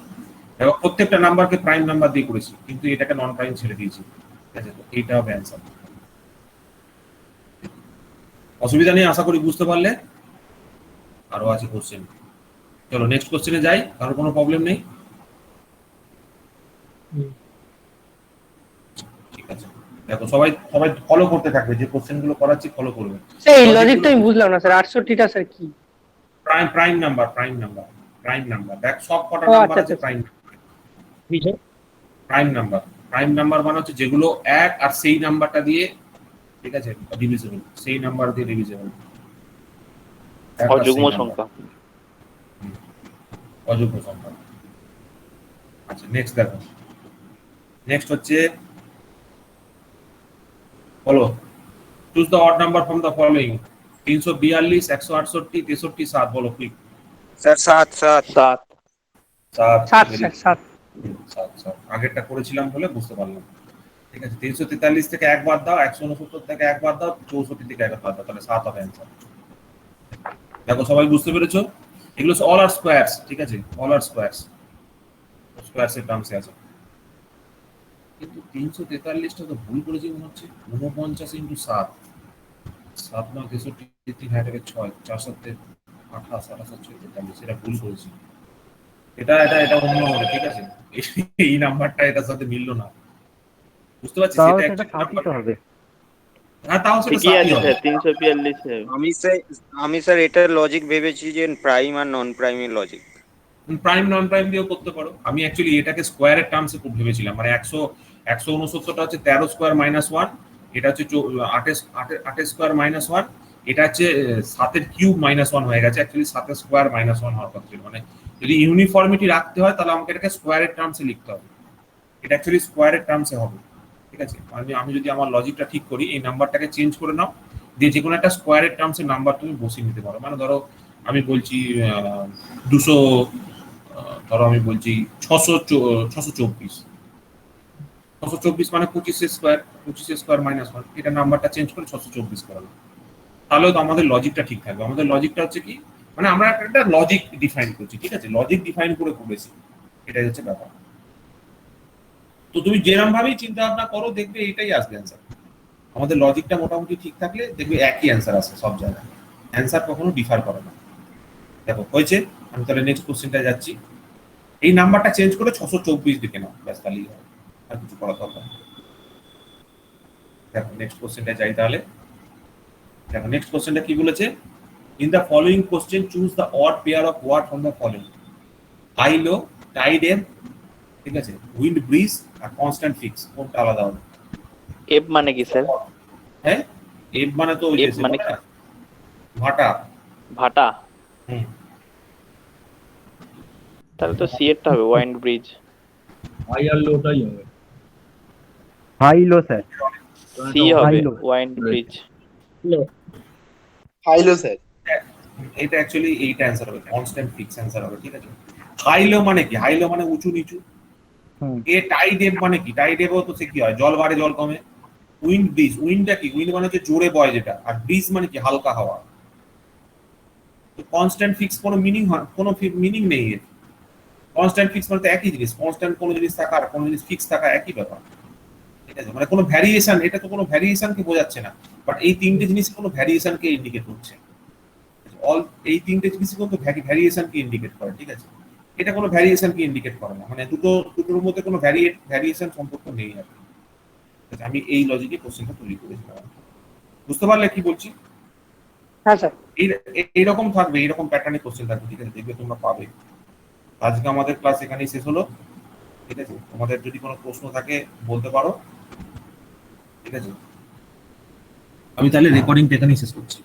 দেখো প্রত্যেকটা নাম্বারকে প্রাইম নাম্বার দিয়ে করেছি, কিন্তু এটাকে নন প্রাইম ছেড়ে দিয়েছি, ঠিক আছে। তো এইটা হবে অ্যান্সার। অসুবিধা নেই, আশা করি বুঝতে পারলে। আরো আছে কোশ্চেন, চলো নেক্সট কোশ্চেনে যাই। কারো কোনো প্রবলেম নেই? ঠিক আছে, দেখো সবাই সবাই ফলো করতে থাকবে, যে কোশ্চেন গুলো করাচ্ছি ফলো করবে। স্যার এই লজিকটা আমি বুঝলাম না স্যার, 68টা স্যার কি? Prime prime number, prime number, prime number. দেখ সব কটা ও নাম্বার আচ্ছা আছে আচ্ছা প্রাইম, বিজয় প্রাইম নাম্বার। প্রাইম নাম্বার মানে হচ্ছে যেগুলো এক আর সেই নাম্বারটা দিয়ে, ঠিক আছে, ডিভিজিবল, সেই নাম্বার দিয়ে ডিভিজিবল। অযুগ্ম সংখ্যা। অযুগ্ম সংখ্যা। আচ্ছা নেক্সট দেখো, নেক্সট হচ্ছে বলো, choose the odd number from the following. 342, 168, 63, 7, বলো কুইক। স্যার 7, 7। 7। 7, 7 স্যার 7। 7। আগেরটা করেছিলাম বলে বুঝতে পারলাম, ঠিক আছে। 343 থেকে 1 বাদ দাও, 169 থেকে 1 বাদ দাও, 64 থেকে 1 বাদ দাও, তাহলে 7 হবে অ্যান্সার। দেখো সবাই বুঝতে পেরেছো? এগুলো অল আর স্কোয়ারস, ঠিক আছে, অল আর স্কোয়ারস, স্কোয়ারস এর টার্মসে আছে। কিন্তু 343টা তো ভুল করেছি মনে হচ্ছে। 49 ইন্টু 7, 7, 9, 63, 3, 6, 4, 7, 28, 28, 43, এটা ভুল করেছি। এটা এটা এটা অন্য হবে, ঠিক আছে। এই নাম্বারটা এটার সাথে মিললো না, বুঝতে পারছিস? তাও এটা সেটা অ্যাকচুয়ালি 7ই তো হবে। হ্যাঁ, তাও সেটা ঠিকই 7ই আছে হবে। স্যার, 342। আমি স্যার এটার লজিক ভেবেছি যে প্রাইম আর নন প্রাইমের লজিক। প্রাইম নন প্রাইম দিয়েও করতে পারো। আমি অ্যাকচুয়ালি এটাকে স্কোয়ারের টার্মসে খুব ভেবেছিলাম, মানে 169টা হচ্ছে 13 স্কোয়ার মাইনাস 1, এটা হচ্ছে 8 স্কোয়ার মাইনাস 1, এটা হচ্ছে 7 কিউব মাইনাস 1 হয়ে গেছে। অ্যাকচুয়ালি 7 স্কোয়ার মাইনাস 1 হওয়ার কথা ছিল। মানে যদি ইউনিফর্মিটি রাখতে হয় তাহলে আমাকে এটাকে স্কোয়ারের টার্মসে লিখতে হবে, এটা অ্যাকচুয়ালি স্কোয়ারের টার্মসে হবে, ঠিক আছে। আমি যদি আমার লজিকটা ঠিক করি, এই নাম্বারটাকে চেঞ্জ করে নাও, দিয়ে যে কোনো একটা স্কোয়ারের টার্মসে নাম্বার তুমি বসিয়ে নিতে পারো। মানে ধরো আমি বলছি 200, ধরো আমি বলছি 624, 624 মানে 25 স্কোয়ার, 25 স্কোয়ার মাইনাস 1, এটা নাম্বারটা চেঞ্জ করে 624 করালো, তাহলে তো আমাদের লজিকটা ঠিক থাকবে। আমাদের লজিকটা হচ্ছে কি, মানে আমরা একটা লজিক ডিফাইন করছি, ঠিক আছে, লজিক ডিফাইন করে করেছি, এটাই হচ্ছে ব্যাপার। তো তুমি যেরকম ভাবেই চিন্তা ভাবনা করো, দেখবে এটাই আসবে অ্যান্সার। আমাদের লজিকটা মোটামুটি ঠিক থাকলে দেখবে একই অ্যান্সার আসে সব জায়গায়, অ্যান্সার কখনো ডিফার করে না। দেখো হয়েছে, আমি তাহলে নেক্সট কোশ্চেনটা যাচ্ছি। এই নাম্বারটা চেঞ্জ করে 624 লিখে নাও, ব্যাস তাহলেই হবে, আর কিছু করার দরকার নেই। দেখো নেক্সট কোশ্চেনটা যাই তাহলে। দেখো নেক্সট কোশ্চেনটা কি বলেছে, in the following question choose the odd pair of word from the following. High low, tide এর, ঠিক আছে, উইন্ড ব্রিজ আর কনস্ট্যান্ট ফিক্স, কোনটা আলাদা হবে? এফ মানে কি স্যার? হ্যাঁ, এফ মানে তো ওই যে এফ মানে কি? ভাটা। ভাটা। হুম, তাহলে তো সি এরটা হবে, ওয়াইন্ড ব্রিজ। হাই আর লোটাই হবে। High low sir. সি হবে, high low. Wien bridge. High low sir. এটা অ্যাকচুয়ালি এইটা অ্যান্সার হবে, কনস্ট্যান্ট ফিক্স অ্যান্সার হবে, ঠিক আছে। হাই লো মানে কি? হাই লো মানে উঁচু নিচু। হুম। এ টাইড এব মানে কি? টাইড এবও তো সে কি হয়, জল বাড়ে জল কমে। উইন্ড ব্রিজ, উইন্ডটা কি? উইন্ড মানে হচ্ছে জোরে বয় যেটা, আর ব্রিজ মানে কি? হালকা হাওয়া। তো কনস্ট্যান্ট ফিক্স কোনো মিনিং হয়, কোনো মিনিং নেই এর। কনস্ট্যান্ট ফিক্স মানে তো একই জিনিস, কনস্ট্যান্ট কোনো জিনিস থাকা আর কোনো জিনিস ফিক্স থাকা একই ব্যাপার। ঠিক আছে, মানে কোনো ভ্যারিয়েশন, এটা তো কোনো ভ্যারিয়েশনকে বোঝাচ্ছে না, বাট এই তিনটে জিনিস কোনো ভ্যারিয়েশনকে ইন্ডিকেট করছে। অল এই তিনটে জিনিস কিন্তু ভ্যারিয়েশনকে ইন্ডিকেট করে, ঠিক আছে, এটা কোনো ভ্যারিয়েশনকে ইন্ডিকেট করে না, মানে দুটোর মধ্যে কোনো ভ্যারিয়েশন সম্পর্ক নেই আর কি। আমি এই লজিকে কোশ্চেনটা তৈরি করেছিলাম, বুঝতে পারলে কি বলছি? হ্যাঁ স্যার। এইরকম থাকবে, এইরকম প্যাটার্নে কোশ্চেন থাকবে, ঠিক আছে, দেখবে তোমরা পাবে। আজকে আমাদের ক্লাস এখানেই শেষ হলো, ঠিক আছে, তোমাদের যদি কোনো প্রশ্ন থাকে বলতে পারো, ঠিক আছে। আমি তাহলে রেকর্ডিংটা এখানেই শেষ করছি।